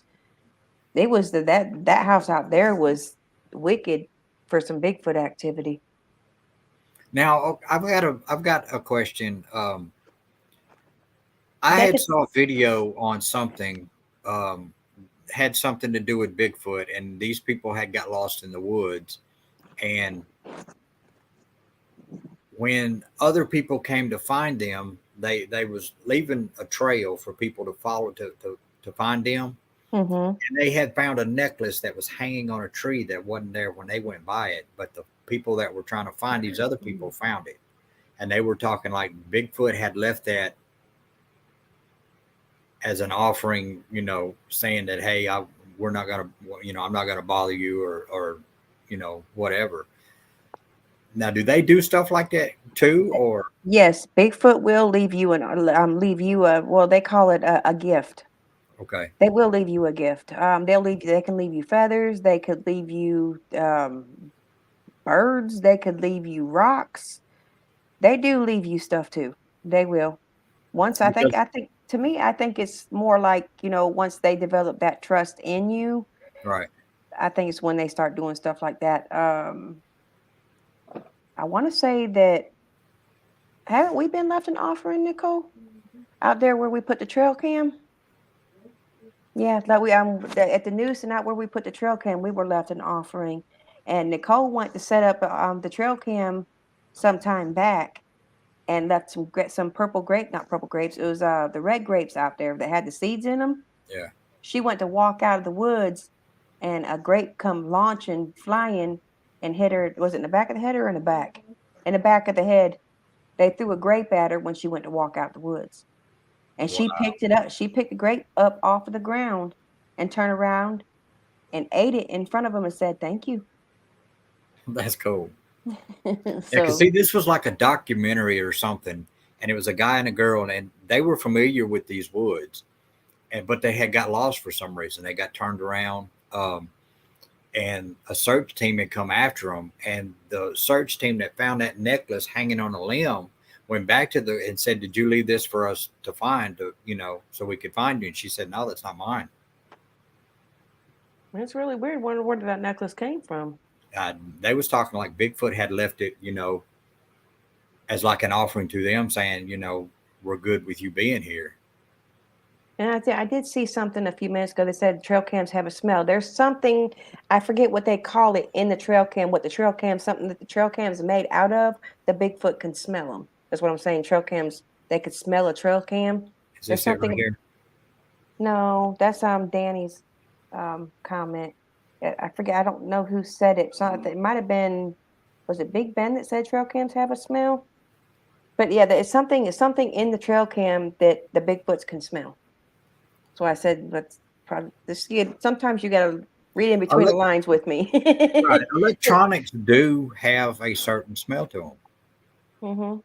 It was that house out there was wicked for some Bigfoot activity. Now, I've got a question. I They had could, saw a video on something, um, had something to do with Bigfoot, and these people had got lost in the woods, and when other people came to find them, they was leaving a trail for people to follow to find them, mm-hmm. and they had found a necklace that was hanging on a tree that wasn't there when they went by it, but the people that were trying to find these other people found it, and they were talking like Bigfoot had left that as an offering, saying that, hey, we're not gonna, I'm not gonna bother you, or whatever. Now, do they do stuff like that too, or Yes, Bigfoot will leave you well, they call it a gift. okay, They will leave you a gift. They can leave you feathers, they could leave you birds, they could leave you rocks. They do leave you stuff too. They will. Once because I think to me, I think it's more like, once they develop that trust in you, right? I think it's when they start doing stuff like that. I want to say that haven't we been left an offering, Nicole? Out there where we put the trail cam? Yeah, like at the news tonight where we put the trail cam, we were left an offering, and Nicole went to set up the trail cam some time back, and left some purple grape, not purple grapes. It was the red grapes out there that had the seeds in them. Yeah. She went to walk out of the woods, and a grape come launching, flying, and hit her. Was it in the back of the head or in the back? In the back of the head. They threw a grape at her when she went to walk out the woods. And Wow, she picked it up. She picked the grape up off of the ground and turned around and ate it in front of them and said, thank you. that's cool. Yeah, because So, see, this was like a documentary or something, and it was a guy and a girl, and they were familiar with these woods, but they had got lost for some reason. They got turned around, and a search team had come after them, and the search team that found that necklace hanging on a limb went back to and said, "Did you leave this for us to find, so we could find you?" And she said, "No, that's not mine." it's really weird. Wonder where that necklace came from. They was talking like Bigfoot had left it, as like an offering to them, saying, "We're good with you being here." And I did see something a few minutes ago that said trail cams have a smell. There's something, I forget what they call it in the trail cam, what the trail cam, something that the trail cam is made out of, the Bigfoot can smell them. That's what I'm saying. Trail cams, they could smell a trail cam. Is There's this it right something, here? no, that's Danny's comment. I forget, I don't know who said it. So it might have been, was it Big Ben that said trail cams have a smell? But yeah, it's something in the trail cam that the Bigfoots can smell. So I said, let's probably this. Sometimes you got to read in between the lines with me. Right. Electronics do have a certain smell to them. hmm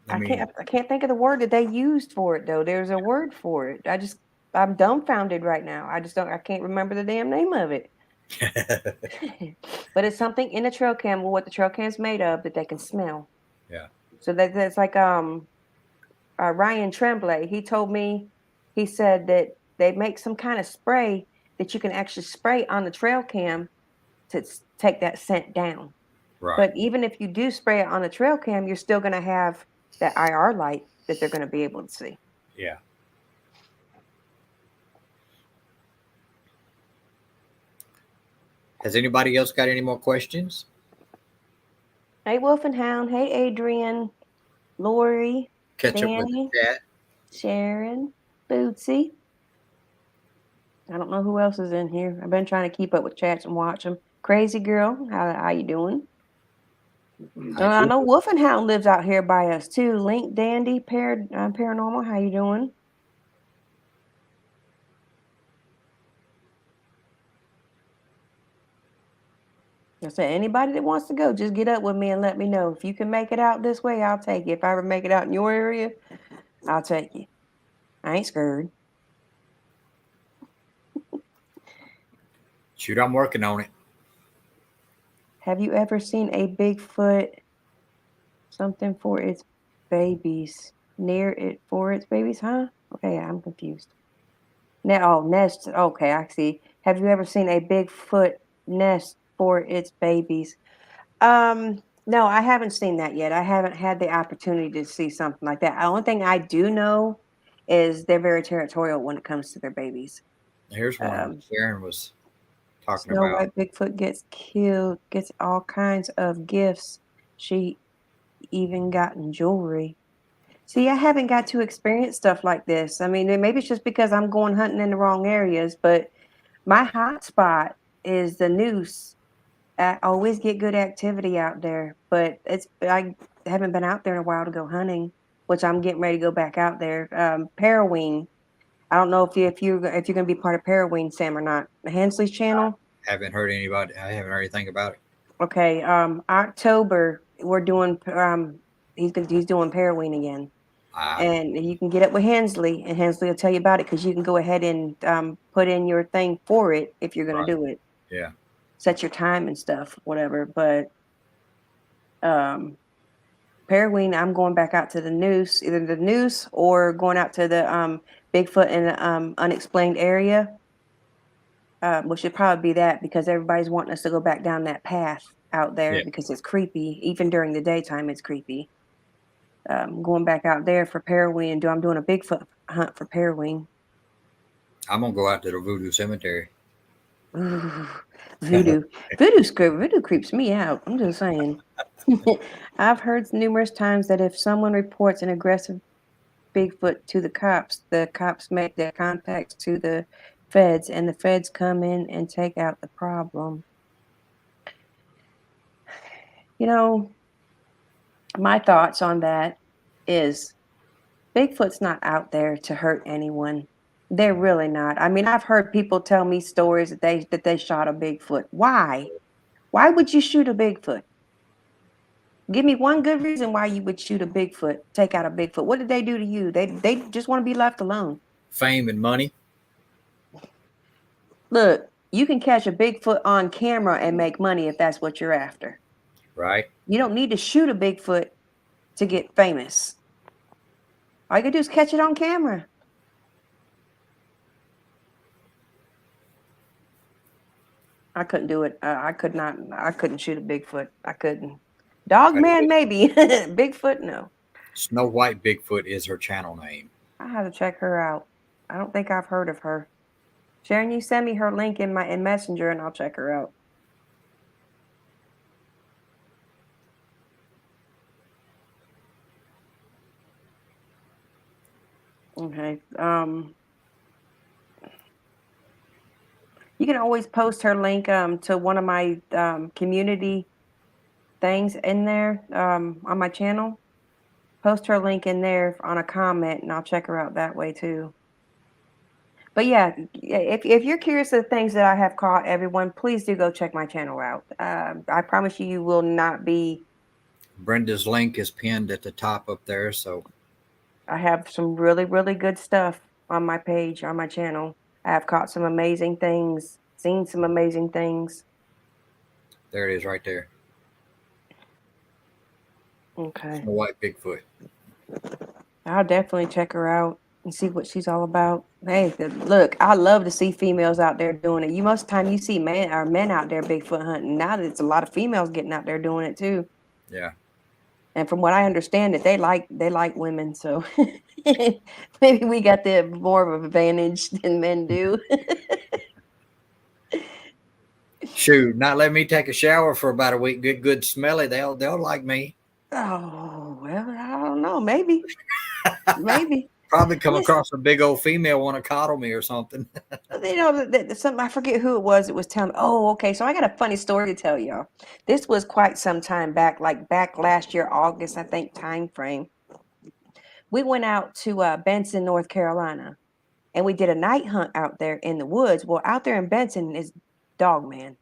I mean, I can't think of the word that they used for it though. There's a word for it. I'm dumbfounded right now. I can't remember the damn name of it. But it's something in the trail cam, what the trail cam's made of that they can smell. yeah. So that's like Ryan Tremblay. He told me, he said that they make some kind of spray that you can actually spray on the trail cam to take that scent down. Right. But even if you do spray it on the trail cam, you're still going to have that IR light that they're going to be able to see. Yeah. Has anybody else got any more questions? Hey, Wolf and Hound. Hey, Adrian, Lori, Catch up with the Danny, chat. Sharon, Bootsy. I don't know who else is in here. I've been trying to keep up with chats and watch them. Crazy girl, how you doing? I know Wolf and Hound lives out here by us too. Link, Dandy, Paranormal. How you doing? I said, anybody that wants to go, just get up with me and let me know. If you can make it out this way, I'll take you. If I ever make it out in your area, I'll take you. I ain't scared. Shoot, I'm working on it. Have you ever seen a Bigfoot something for its babies? Near it for its babies, huh? Okay, I'm confused. Nest. Okay, I see. Have you ever seen a Bigfoot nest for its babies? No, I haven't seen that yet. I haven't had the opportunity to see something like that. The only thing I do know is they're very territorial when it comes to their babies. Here's one Sharon was talking Snow about. White Bigfoot gets killed, gets all kinds of gifts. She even gotten jewelry. See, I haven't got to experience stuff like this. I mean, maybe it's just because I'm going hunting in the wrong areas, but my hot spot is the Noose. I always get good activity out there, but I haven't been out there in a while to go hunting, which I'm getting ready to go back out there. Paraween. I don't know if you're going to be part of Paraween, Sam, or not. Hensley's channel. Haven't heard anybody. I haven't heard anything about it. Okay. October we're doing. He's doing Paraween again. And you can get up with Hensley, and Hensley will tell you about it because you can go ahead and put in your thing for it if you're going to do it. Yeah. Set your time and stuff, whatever. But Paraween, I'm going back out to the Noose, either the Noose or going out to the Bigfoot in the unexplained area, which should probably be that because everybody's wanting us to go back down that path out there because it's creepy. Even during the daytime, it's creepy. Going back out there for Paraween. I'm doing a Bigfoot hunt for Paraween. I'm gonna go out to the Voodoo Cemetery. Ooh, voodoo creeps me out. I'm just saying. I've heard numerous times that if someone reports an aggressive Bigfoot to the cops make their contacts to the feds, and the feds come in and take out the problem. You know, my thoughts on that is Bigfoot's not out there to hurt anyone. They're really not. I mean, I've heard people tell me stories that they shot a Bigfoot. Why? Why would you shoot a Bigfoot? Give me one good reason why you would shoot a Bigfoot, take out a Bigfoot. What did they do to you? They just want to be left alone. Fame and money. Look, you can catch a Bigfoot on camera and make money if that's what you're after. Right. You don't need to shoot a Bigfoot to get famous. All you gotta do is catch it on camera. I couldn't do it. I could not. I couldn't shoot a Bigfoot. I couldn't. Dog man, maybe. Bigfoot, no. Snow White Bigfoot is her channel name. I have to check her out. I don't think I've heard of her. Sharon, you send me her link in Messenger, and I'll check her out. Okay. You can always post her link to one of my community things in there on my channel. Post her link in there on a comment, and I'll check her out that way too. But yeah, if you're curious of the things that I have caught, everyone, please do go check my channel out. I promise you, you will not be. Brenda's link is pinned at the top up there. So I have some really, really good stuff on my page, on my channel. I have caught some amazing things, seen some amazing things. there it is right there. Okay. Snow White Bigfoot. I'll definitely check her out and see what she's all about. Hey, look, I love to see females out there doing it. Most of the time you see men out there Bigfoot hunting. Now there's a lot of females getting out there doing it too. Yeah. And from what I understand, that they like women, so maybe we got the more of an advantage than men do. Shoot, not let me take a shower for about a week. Good smelly. They'll like me. Oh well, I don't know. Maybe. Probably come Listen, across a big old female want to coddle me or something. something I forget who it was. It was telling me. Oh, okay. So I got a funny story to tell y'all. This was quite some time back, like back last year, August, I think, time frame. We went out to Benson, North Carolina, and we did a night hunt out there in the woods. Well, out there in Benson is dog man.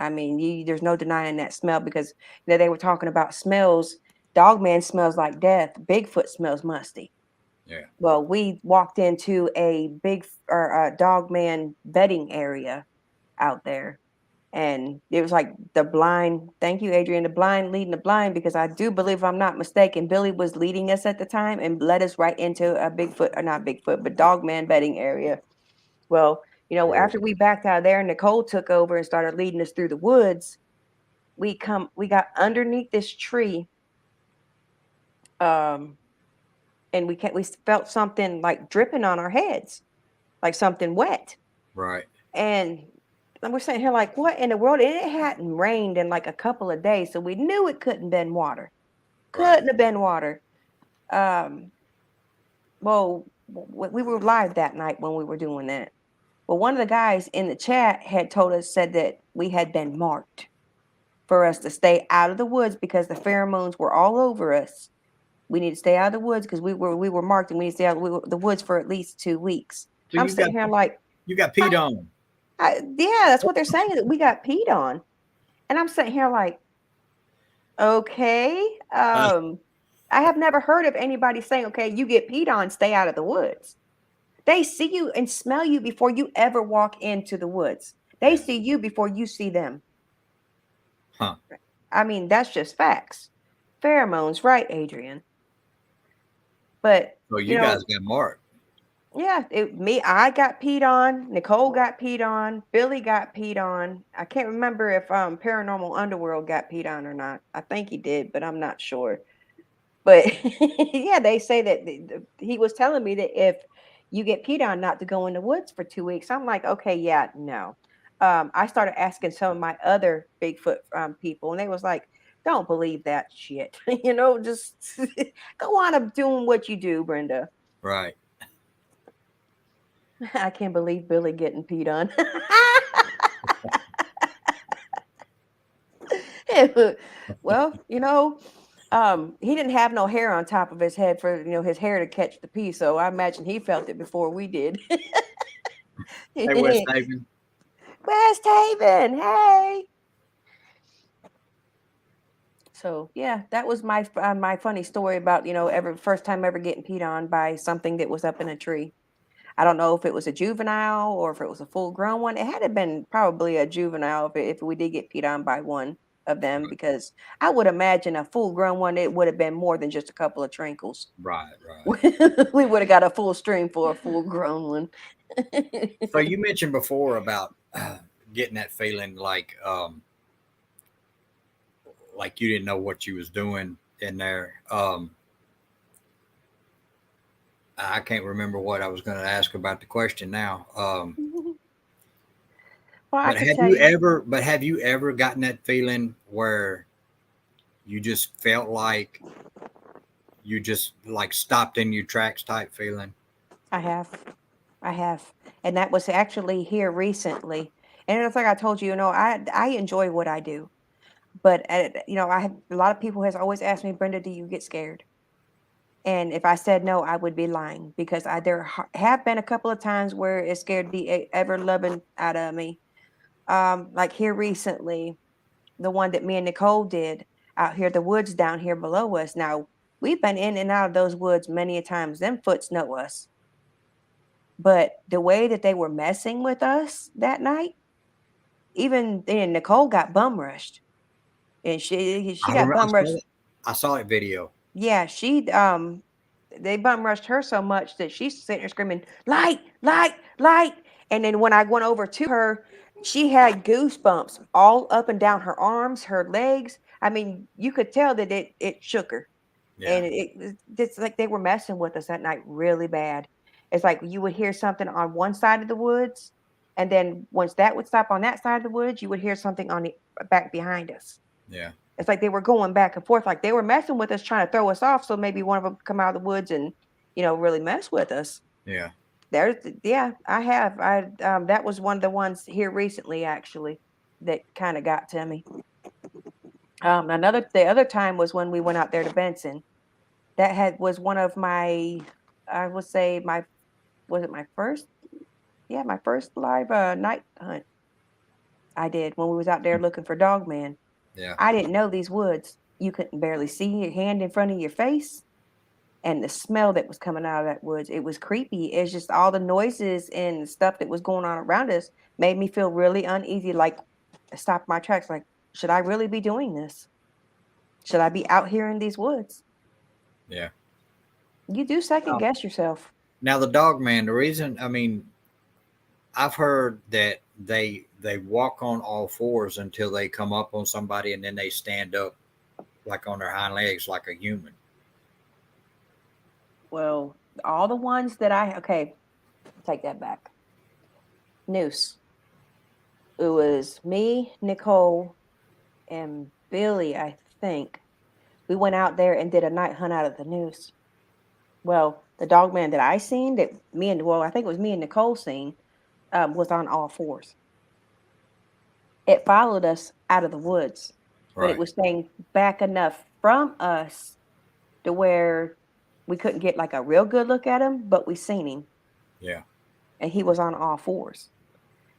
I mean, there's no denying that smell because they were talking about smells. Dog man smells like death. Bigfoot smells musty. Yeah. Well, we walked into a dog man bedding area out there, and it was like the blind. Thank you, Adrian. The blind leading the blind, because I do believe, if I'm not mistaken, Billy was leading us at the time and led us right into a Bigfoot, or not Bigfoot, but dog man bedding area. Well, after we backed out of there, Nicole took over and started leading us through the woods. We got underneath this tree, and we felt something like dripping on our heads, like something wet. Right. And we're sitting here like, what in the world? And it hadn't rained in like a couple of days, so we knew it couldn't have been water. Couldn't have been water. Well, we were live that night when we were doing that. Well, one of the guys in the chat had said that we had been marked for us to stay out of the woods because the pheromones were all over us. We need to stay out of the woods because we were marked, and we need to stay out of the woods for at least 2 weeks. So I'm sitting here like, you got peed on. yeah, that's what they're saying, that we got peed on. And I'm sitting here like, okay. I have never heard of anybody saying, okay, you get peed on, stay out of the woods. They see you and smell you before you ever walk into the woods. They see you before you see them. Huh. I mean, that's just facts. Pheromones, right, Adrian? But So you guys got marked. Yeah, I got peed on. Nicole got peed on. Billy got peed on. I can't remember if Paranormal Underworld got peed on or not. I think he did, but I'm not sure. But yeah, they say that he was telling me that if you get peed on, not to go in the woods for 2 weeks. I'm like, okay, yeah, no. I started asking some of my other Bigfoot people, and they was like, don't believe that shit. Just go on up doing what you do, Brenda. Right. I can't believe Billy getting peed on. Well, he didn't have no hair on top of his head for his hair to catch the pee, so I imagine he felt it before we did. Hey, West Haven. West Haven, hey. So yeah, that was my funny story about first time ever getting peed on by something that was up in a tree. I don't know if it was a juvenile or if it was a full grown one. It had to been probably a juvenile if we did get peed on by one of them, because I would imagine a full grown one, it would have been more than just a couple of trinkles. Right. We would have got a full stream for a full grown one. So you mentioned before about getting that feeling like you didn't know what you was doing in there. I can't remember what I was going to ask about the question now. Well, I But could have tell you you. ever? But have you ever gotten that feeling where you just felt like you just like stopped in your tracks type feeling? I have. I have. And that was actually here recently. And it's like I told you, I enjoy what I do. But I have a lot of people has always asked me, Brenda, do you get scared? And if I said no, I would be lying because have been a couple of times where it scared the ever loving out of me. Like here recently, the one that me and Nicole did out here, the woods down here below us. Now we've been in and out of those woods many a times. Them foots know us. But the way that they were messing with us that night, even then Nicole got bum rushed. And she I got remember bum rushed. I saw that video. Yeah, they bum rushed her so much that she's sitting there screaming, light, light, light. And then when I went over to her, she had goosebumps all up and down her arms, her legs. I mean, you could tell that it shook her. Yeah, And it's like they were messing with us that night really bad. It's like you would hear something on one side of the woods, and then once that would stop on that side of the woods, you would hear something on the back behind us. yeah, It's like they were going back and forth, like they were messing with us, trying to throw us off. So maybe one of them come out of the woods and, really mess with us. yeah. Yeah, I have. That was one of the ones here recently, actually, that kind of got to me. The other time was when we went out there to Benson. Was one of my, I would say was it my first? Yeah, my first live night hunt I did when we was out there looking for Dogman. Yeah, I didn't know these woods. You couldn't barely see your hand in front of your face. And the smell that was coming out of that woods, it was creepy. It's just all the noises and stuff that was going on around us made me feel really uneasy. Like, I stopped my tracks. Like, should I really be doing this? Should I be out here in these woods? yeah. You do second Now, guess yourself. now the dog man. The reason, I mean, I've heard that they walk on all fours until they come up on somebody, and then they stand up like on their hind legs like a human. Well, all the ones that okay, take that back. Noose. It was me, Nicole, and Billy, I think. We went out there and did a night hunt out of the noose. Well, the dog man that I seen I think it was me and Nicole seen, was on all fours. It followed us out of the woods, but it Right. was staying back enough from us to where we couldn't get like a real good look at him, but we seen him Yeah. and he was on all fours.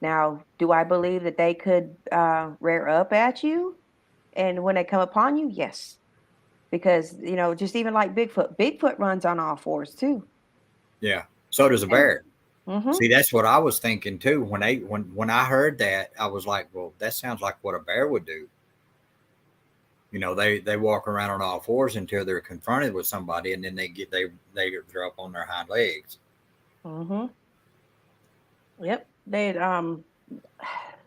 Now, do I believe that they could rear up at you and when they come upon you? Yes. Because, just even like Bigfoot runs on all fours too. Yeah. So does a And bear. hmm See, that's what I was thinking too. When I heard that, I was like, well, that sounds like what a bear would do. They walk around on all fours until they're confronted with somebody, and then they're up on their hind legs. hmm Yep.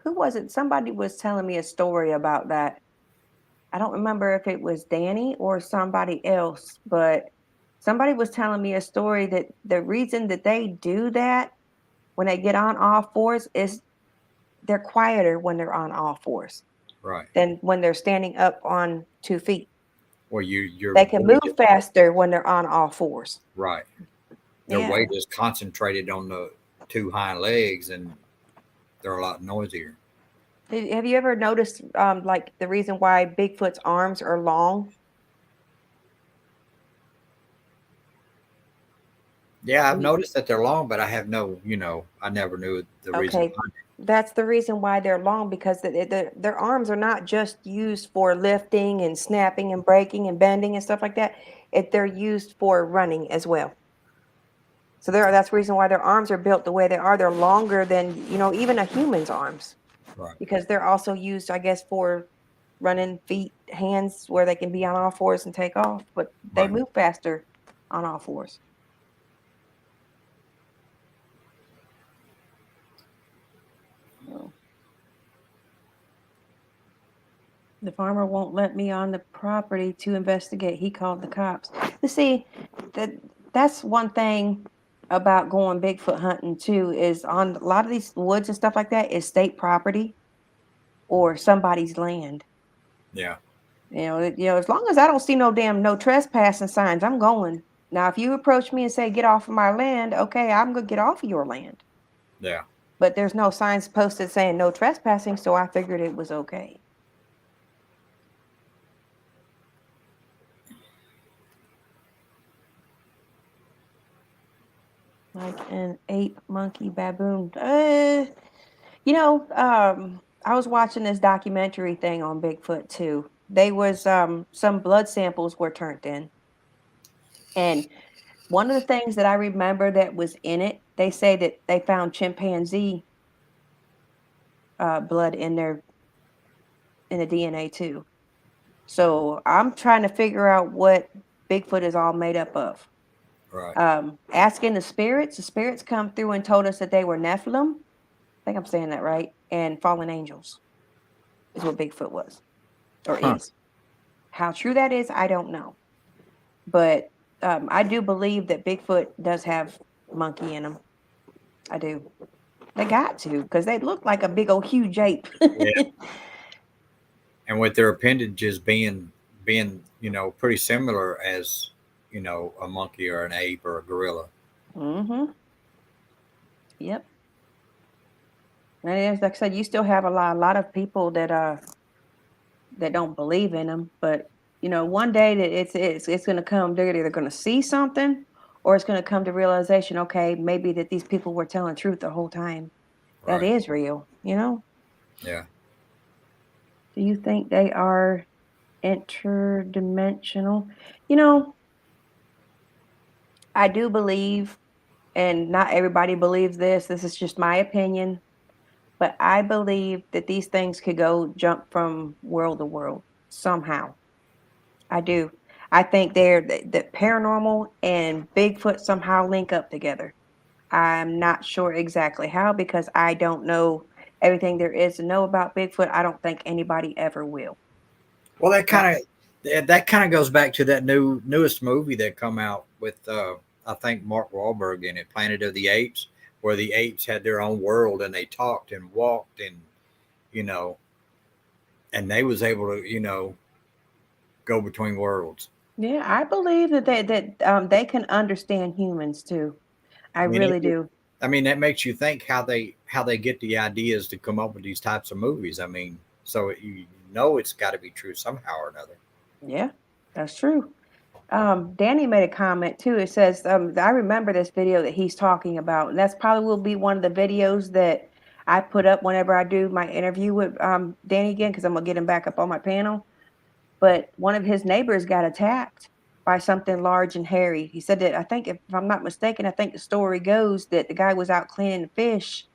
Who was it? Somebody was telling me a story about that. I don't remember if it was Danny or somebody else, but somebody was telling me a story that the reason that they do that when they get on all fours is they're quieter when they're on all fours Right. than when they're standing up on 2 feet. Well, your They can weight move is faster when they're on all fours. right. Their Yeah. weight is concentrated on the two hind legs, and they're a lot noisier. Have you ever noticed like the reason why Bigfoot's arms are long? Yeah, I've Have you- noticed that they're long, but I have I never knew the reason Okay, behind that's the reason why they're long because their arms are not just used for lifting and snapping and breaking and bending and stuff like that. They're used for running as well. So that's the reason why their arms are built the way they are. They're longer than, even a human's arms it. Right. because they're also used, I guess, for running feet, hands, where they can be on all fours and take off, but they Right. move faster on all fours. So, the farmer won't let me on the property to investigate. He called the cops. You see, that's one thing about going Bigfoot hunting too, is on a lot of these woods and stuff like that is state property or somebody's land. Yeah. As long as I don't see no trespassing signs, I'm going. Now, if you approach me and say, get off of my land, okay, I'm gonna get off of your land. Yeah. But there's no signs posted saying no trespassing, so I figured it was okay. Like an ape, monkey, baboon. I was watching this documentary thing on Bigfoot too. They was some blood samples were turned in. And one of the things that I remember that was in it, they say that they found chimpanzee blood in the DNA too. So I'm trying to figure out what Bigfoot is all made up of. Right. Asking the spirits come through and told us that they were Nephilim. I think I'm saying that right. And fallen angels is what Bigfoot was or Huh. is. How true that is, I don't know. But I do believe that Bigfoot does have monkey in them. I do. They got to, because they look like a big old huge ape. Yeah. And with their appendages being pretty similar as a monkey or an ape or a gorilla. Mm-hmm. Yep. And it is, like I said, you still have a lot of people that don't believe in them. But one day that it's going to come, they're either going to see something, or it's going to come to realization, okay, maybe that these people were telling truth the whole time. That Right. is real. Yeah. Do you think they are interdimensional? I do believe, and not everybody believes this. This is just my opinion. But I believe that these things could go jump from world to world somehow. I do. I think that paranormal and Bigfoot somehow link up together. I'm not sure exactly how, because I don't know everything there is to know about Bigfoot. I don't think anybody ever will. Well, But that kind of goes back to that newest movie that come out with I think Mark Wahlberg in it, Planet of the Apes, where the apes had their own world and they talked and walked and you know and they was able to go between worlds. yeah, I believe that they can understand humans too. I I mean, really do. that makes you think how they get the ideas to come up with these types of movies. I mean, so it's got to be true somehow or another. Yeah, that's true. Danny made a comment too. It says, I remember this video that he's talking about, and that's probably will be one of the videos that I put up whenever I do my interview with Danny again, because I'm gonna get him back up on my panel. But one of his neighbors got attacked by something large and hairy. He said that, I think, if I'm not mistaken, I think the story goes that the guy was out cleaning the fish,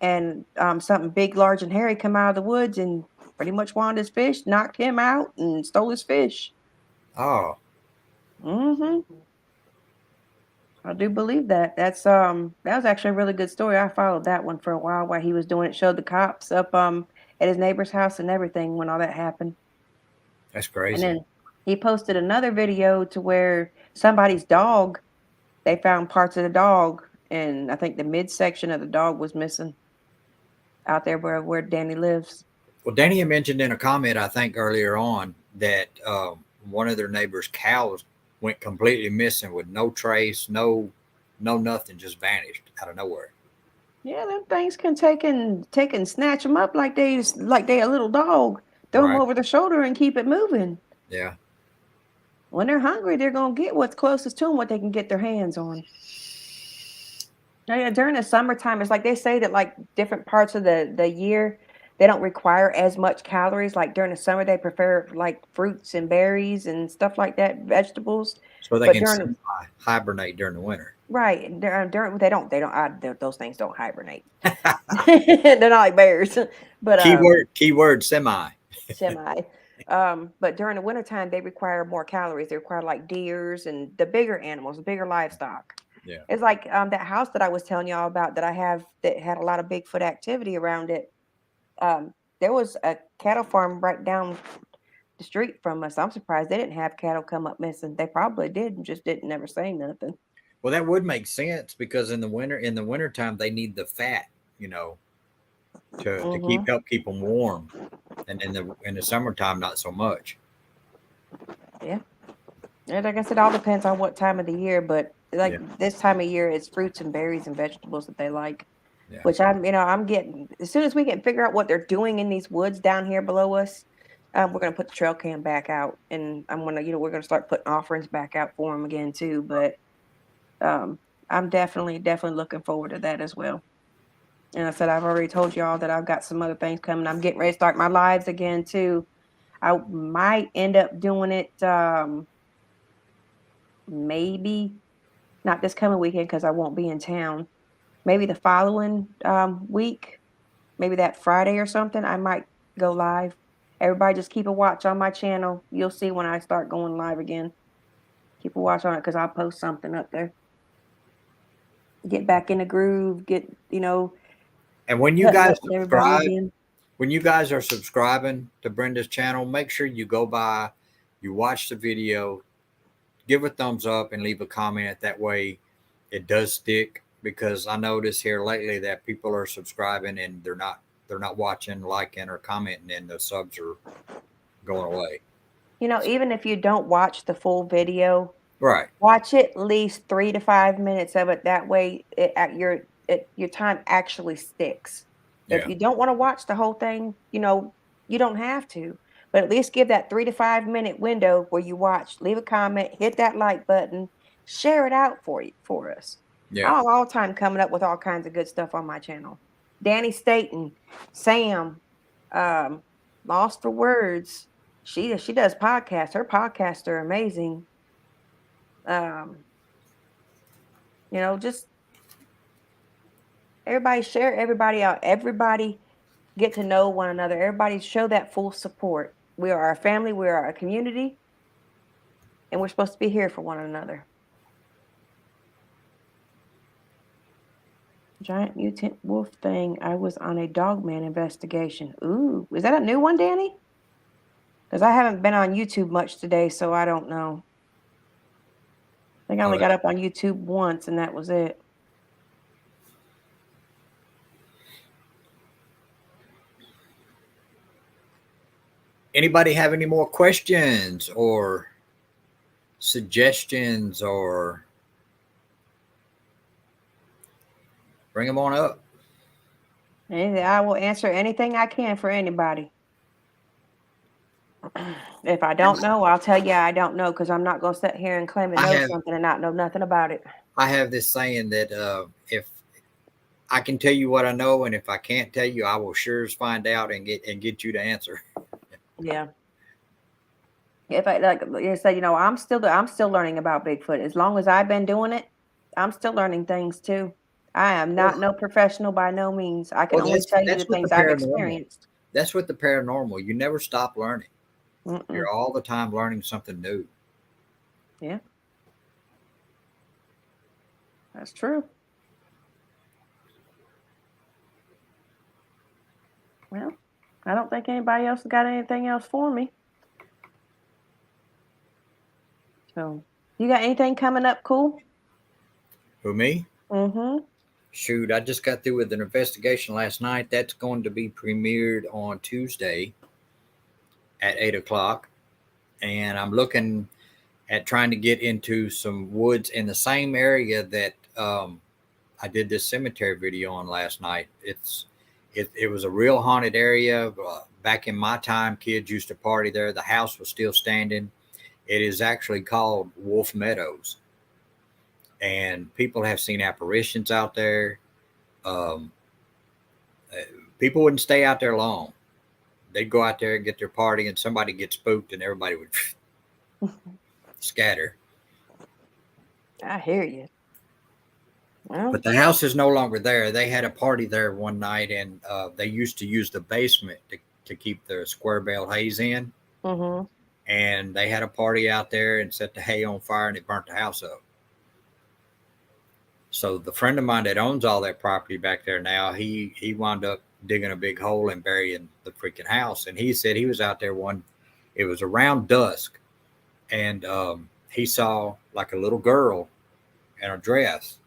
and something big, large, and hairy come out of the woods and pretty much wanted his fish, knocked him out, and stole his fish. Oh, Mm-hmm. I do believe that. That was actually a really good story. I followed that one for a while he was doing it. Showed the cops up at his neighbor's house and everything when all that happened. that's And crazy. then he posted another video to where somebody's dog, they found parts of the dog, and I think the midsection of the dog was missing out there where Danny lives. Well, Danny had mentioned in a comment, I think earlier on, that one of their neighbors' cows went completely missing with no trace, no nothing, just vanished out of nowhere. Yeah, them things can take and snatch them up like they a little dog. Throw them Right. over the shoulder and keep it moving. Yeah. When they're hungry, they're gonna get what's closest to them, what they can get their hands on. Yeah, during the summertime, it's like they say that like different parts of the year, they don't require as much calories. Like during the summer, they prefer like fruits and berries and stuff like that, vegetables. So they But can during the hibernate during the winter. right during those things don't hibernate. They're not like bears, but Keyword semi. semi. But during the wintertime, they require more calories. They require like deers and the bigger animals, the bigger livestock. Yeah. It's like that house that I was telling y'all about that I have that had a lot of Bigfoot activity around it. Um, there was a cattle farm right down the street from us. I'm surprised they didn't have cattle come up missing. They probably did and just didn't never say nothing. Well, that would make sense because in the wintertime, they need the fat, to Mm-hmm. help keep them warm. And in the summertime, not so much. Yeah. And like I said, all depends on what time of the year, but like Yeah. this time of year, it's fruits and berries and vegetables that they like. Yeah. Which I'm getting as soon as we can figure out what they're doing in these woods down here below us. We're gonna put the trail cam back out, and I'm gonna, we're gonna start putting offerings back out for them again too. But um, I'm definitely looking forward to that as well. And I said I've already told y'all that I've got some other things coming. I'm getting ready to start my lives again too. I might end up doing it maybe not this coming weekend because I won't be in town. Maybe the following week, maybe that Friday or something, I might go live. Everybody just keep a watch on my channel. You'll see when I start going live again. Keep a watch on it because I'll post something up there. Get back in the groove, get, And when you cutting guys up with everybody subscribe, again. when you guys are subscribing to Brenda's channel, make sure you go by, you watch the video, give a thumbs up, and leave a comment. That way, it does stick. Because I notice here lately that people are subscribing and they're not watching, liking, or commenting, and the subs are going away. Even if you don't watch the full video, Right. watch at least 3 to 5 minutes of it. That way, your time actually sticks. If Yeah. you don't wanna watch the whole thing, you don't have to, but at least give that 3 to 5 minute window where you watch, leave a comment, hit that like button, share it out for us. Yeah. I'm all the time coming up with all kinds of good stuff on my channel. Danny Staten, Sam, um, Lost for Words. She does podcasts. Her podcasts are amazing. Um, just everybody share everybody out. Everybody get to know one another. Everybody show that full support. We are a family, we are a community, and we're supposed to be here for one another. Giant mutant wolf thing. I was on a dogman investigation. Ooh, is that a new one, Danny? Because I haven't been on YouTube much today, so I don't know. I think I only got up on YouTube once, and that was it. Anybody have any more questions or suggestions, or bring them on up? I will answer anything I can for anybody. If I don't know, I'll tell you I don't know because I'm not going to sit here and claim to know something and not know nothing about it. I have this saying that if I can tell you what I know, and if I can't tell you, I will sure as find out and get you to answer. Yeah. If I like you said, I'm still learning about Bigfoot. As long as I've been doing it, I'm still learning things too. I am not no professional by no means. I can only tell you the That's what the things I've paranormal. experienced. That's what the paranormal. You never stop learning. Mm-mm. You're all the time learning something new. Yeah. That's true. Well, I don't think anybody else has got anything else for me. So, you got anything coming up cool? Who, me? Mm-hmm. Shoot, I just got through with an investigation last night. That's going to be premiered on Tuesday at 8 o'clock. And I'm looking at trying to get into some woods in the same area that I did this cemetery video on last night. It was a real haunted area. Back in my time, kids used to party there. The house was still standing. It is actually called Wolf Meadows. And people have seen apparitions out there. Um, People wouldn't stay out there long. They'd go out there and get their party, and somebody get spooked, and everybody would scatter. I hear you. Well, But the house is no longer there. They had a party there one night, and they used to use the basement to keep the square bale haze in. mm-hmm. And they had a party out there and set the hay on fire, and it burnt the house up. So the friend of mine that owns all that property back there now, he wound up digging a big hole and burying the freaking house. And he said he was out there it was around dusk, and he saw like a little girl in a dress.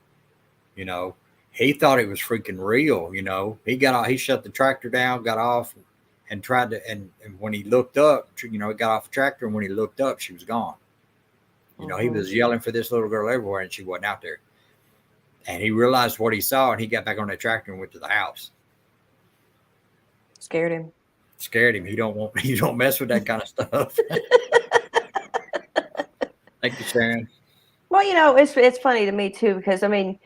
You know, he thought it was freaking real. You know, he got off, he shut the tractor down, got off, and tried to. And when he looked up, you know, he got off the tractor, and when he looked up, she was gone. You know, he was yelling for this little girl everywhere, and she wasn't out there. And he realized what he saw, and he got back on that tractor and went to the house. Scared him. Scared him. He don't want. He don't mess with that kind of stuff. Thank you, Sharon. Well, it's funny to me too, because I mean,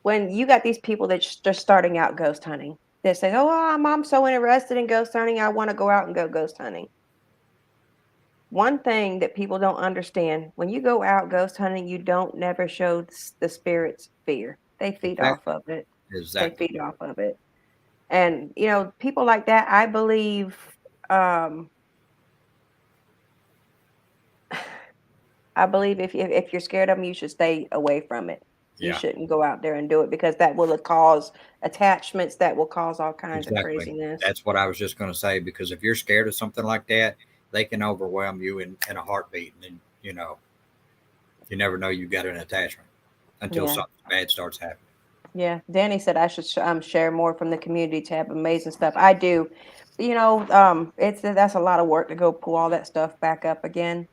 when you got these people that just starting out ghost hunting, they say, "Oh, I'm so interested in ghost hunting, I want to go out and go ghost hunting." One thing that people don't understand: when you go out ghost hunting, you don't never show the spirits fear. They feed off Exactly. of it. They Exactly. feed off of it, and people like that, I believe. Um, I believe if you're scared of them, you should stay away from it. You Yeah. shouldn't go out there and do it, because that will cause attachments, that will cause all kinds of Exactly. craziness. That's what I was just going to say. Because if you're scared of something like that, they can overwhelm you in a heartbeat, and then you never know you got an attachment until Yeah. something bad starts happening. Yeah. Danny said I should share more from the community tab. Amazing stuff. I do. That's a lot of work to go pull all that stuff back up again.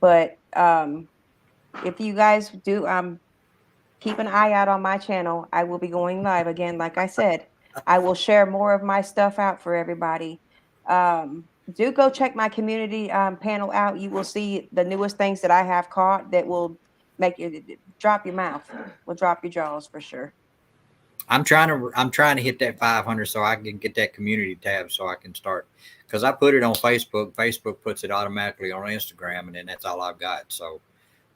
But if you guys do keep an eye out on my channel. I will be going live again. Like I said, I will share more of my stuff out for everybody. Do go check my community panel out. You will see the newest things that I have caught that will make you drop your mouth, will drop your jaws for sure. I'm trying to hit that 500 so I can get that community tab so I can start, because I put it on Facebook. Facebook puts it automatically on Instagram, and then that's all I've got. So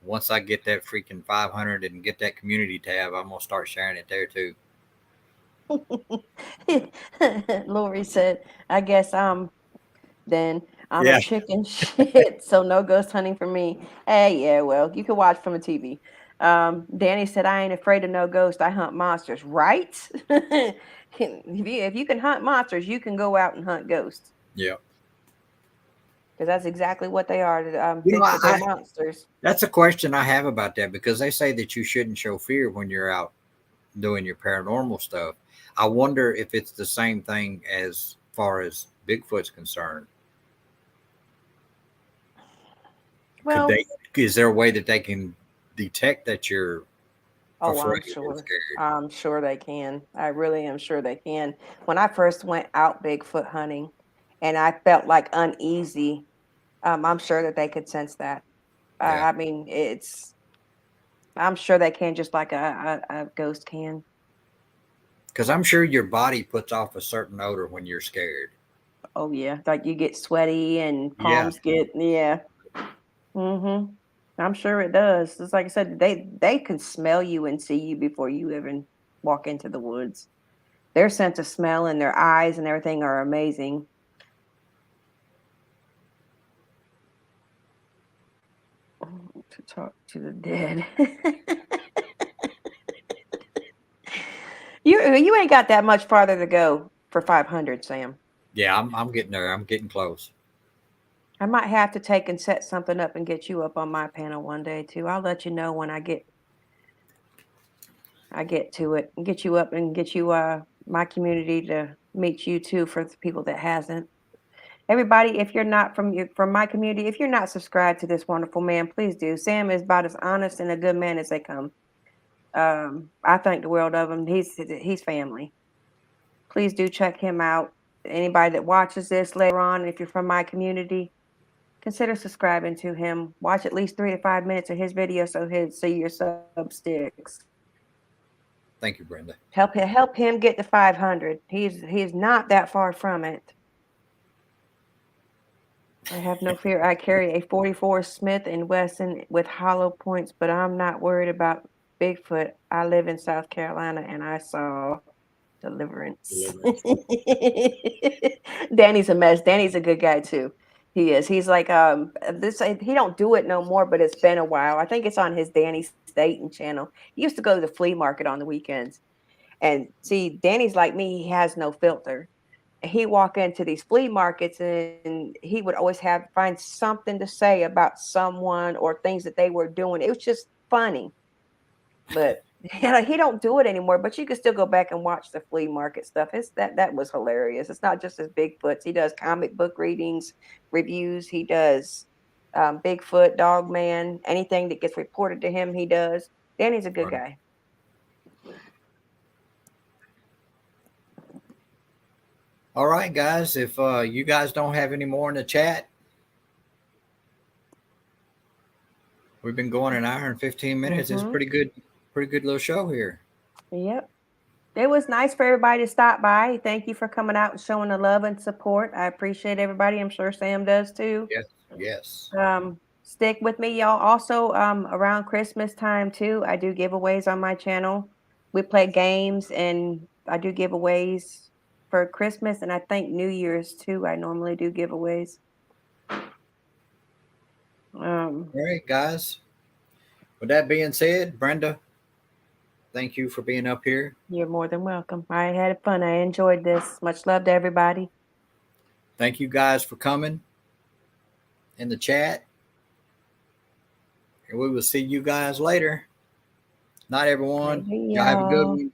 once I get that freaking 500 and get that community tab, I'm gonna start sharing it there too. Lori said, I guess then I'm a Yeah. chicken shit, so no ghost hunting for me. Hey, yeah, well, you can watch from a TV. Danny said, I ain't afraid of no ghost. I hunt monsters, right? If you can hunt monsters, you can go out and hunt ghosts, Yeah. because that's exactly what they are. You know, Bigfoot, they're monsters. that's a question I have about that, because they say that you shouldn't show fear when you're out doing your paranormal stuff. I wonder if it's the same thing as far as Bigfoot's concerned. Could Well, they? Is there a way that they can detect that you're oh, I'm afraid or sure. scared? I'm sure they can. I really am sure they can. When I first went out Bigfoot hunting and I felt like uneasy, I'm sure that they could sense that. Yeah, I mean, I'm sure they can, just like a ghost can. because I'm sure your body puts off a certain odor when you're scared. Oh yeah, like you get sweaty and Yeah, palms get, yeah. Mm-hmm. I'm sure it does. It's like I said, they can smell you and see you before you even walk into the woods. Their sense of smell and their eyes and everything are amazing. To talk to the dead. You ain't got that much farther to go for 500, Sam. yeah, I'm getting there. I'm getting close. I might have to take and set something up and get you up on my panel one day too. I'll let you know when I get to it, and get you up and get you my community to meet you too, for the people that hasn't. Everybody, if you're not from my community, if you're not subscribed to this wonderful man, please do. Sam is about as honest and a good man as they come. I think the world of him. He's family. Please do check him out. Anybody that watches this later on, if you're from my community, consider subscribing to him. Watch at least 3 to 5 minutes of his video so your sub sticks. Thank you, Brenda. Help him get to 500. He's not that far from it. I have no fear. I carry a 44 Smith and Wesson with hollow points, but I'm not worried about Bigfoot. I live in South Carolina and I saw Deliverance. Deliverance. Danny's a mess. Danny's a good guy too. He is. He's like he don't do it no more, but it's been a while. I think it's on his Danny Staten channel. He used to go to the flea market on the weekends. And see, Danny's like me, he has no filter. He walk into these flea markets and he would always find something to say about someone or things that they were doing. It was just funny. But he don't do it anymore. But you can still go back and watch the flea market stuff. That was hilarious. It's not just his Bigfoots. He does comic book readings, reviews. He does Bigfoot, Dog Man, anything that gets reported to him, he does. Danny's a good guy. All right, guys. If you guys don't have any more in the chat, we've been going an hour and 15 minutes. It's a pretty good little show here. Yep. It was nice for everybody to stop by. Thank you for coming out and showing the love and support. I appreciate everybody. I'm sure Sam does too. Yes. Stick with me, y'all. Also, around Christmas time too, I do giveaways on my channel. We play games and I do giveaways for Christmas and I think New Year's too. I normally do giveaways. All right, guys. With that being said, Brenda, thank you for being up here. You're more than welcome. I had fun. I enjoyed this. Much love to everybody. Thank you guys for coming in the chat. And we will see you guys later. Night, everyone. Y'all have a good one.